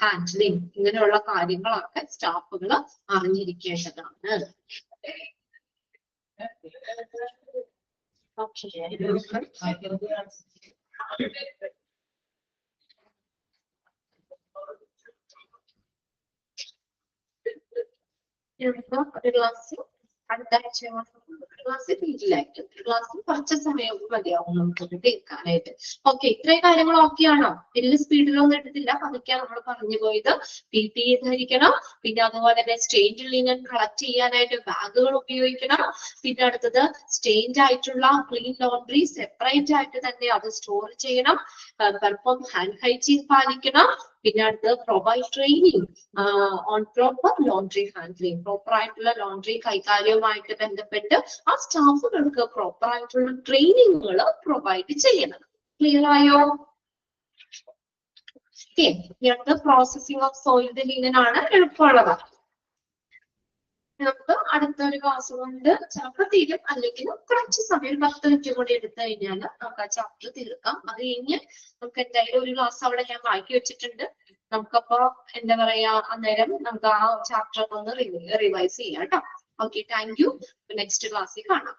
handling. ഇങ്ങനെയുള്ള കാര്യങ്ങളൊക്കെ സ്റ്റാഫുകൾ അറിഞ്ഞിരിക്കേണ്ടതാണ്. ഒരു ഗ്ലാസ് കുറച്ച് സമയം മതിയാവും നമുക്ക് തീർക്കാനായിട്ട്. ഓക്കെ, ഇത്രയും കാര്യങ്ങൾ ഓക്കെയാണോ? വലിയ സ്പീഡിലൊന്നും എടുത്തില്ല, പതുക്കെ നമ്മൾ പറഞ്ഞു പോയത്. PPE ധരിക്കണം. പിന്നെ അതുപോലെ തന്നെ സ്റ്റെയിൻഡ് ലിനൻ കളക്ട് ചെയ്യാനായിട്ട് ബാഗുകൾ ഉപയോഗിക്കണം. പിന്നെ അടുത്തത് സ്റ്റെയിൻഡ് ആയിട്ടുള്ള ക്ലീൻ ലോണ്ടറി സെപ്പറേറ്റ് ആയിട്ട് തന്നെ അത് സ്റ്റോർ ചെയ്യണം. പെർഫോം ഹാൻഡ് ഹൈജീൻ പാലിക്കണം. പിന്നെ അടുത്തത് provide training on proper laundry handling. Proper ആയിട്ടുള്ള ലോണ്ടറി കൈകാര്യവുമായിട്ട് ബന്ധപ്പെട്ട് ആ സ്റ്റാഫുകൾക്ക് പ്രോപ്പർ ആയിട്ടുള്ള ട്രെയിനിങ്ങുകൾ പ്രൊവൈഡ് ചെയ്യണം. ക്ലിയർ ആയോ? പ്രോസസിംഗ് ഓഫ് സോയിൽഡ് ലിനൻ ആണ് എളുപ്പമുള്ളത്. നമുക്ക് അടുത്തൊരു ക്ലാസ് കൊണ്ട് ചാപ്റ്റർ തീരും. അല്ലെങ്കിൽ കുറച്ച് സമയം 10 മിനിറ്റ് കൂടി എടുത്തു കഴിഞ്ഞാൽ നമുക്ക് ആ ചാപ്റ്റർ തീർക്കാം. അത് കഴിഞ്ഞ് നമുക്ക് എന്തായാലും ഒരു ക്ലാസ് അവിടെ ഞാൻ മാറ്റി വെച്ചിട്ടുണ്ട്. നമുക്കപ്പോ എന്താ പറയാ, അന്നേരം നമുക്ക് ആ ചാപ്റ്റർ ഒന്ന് റിവൈസ് ചെയ്യാം കേട്ടോ. Okay, thank you. നെക്സ്റ്റ് ക്ലാസ്സിൽ കാണാം.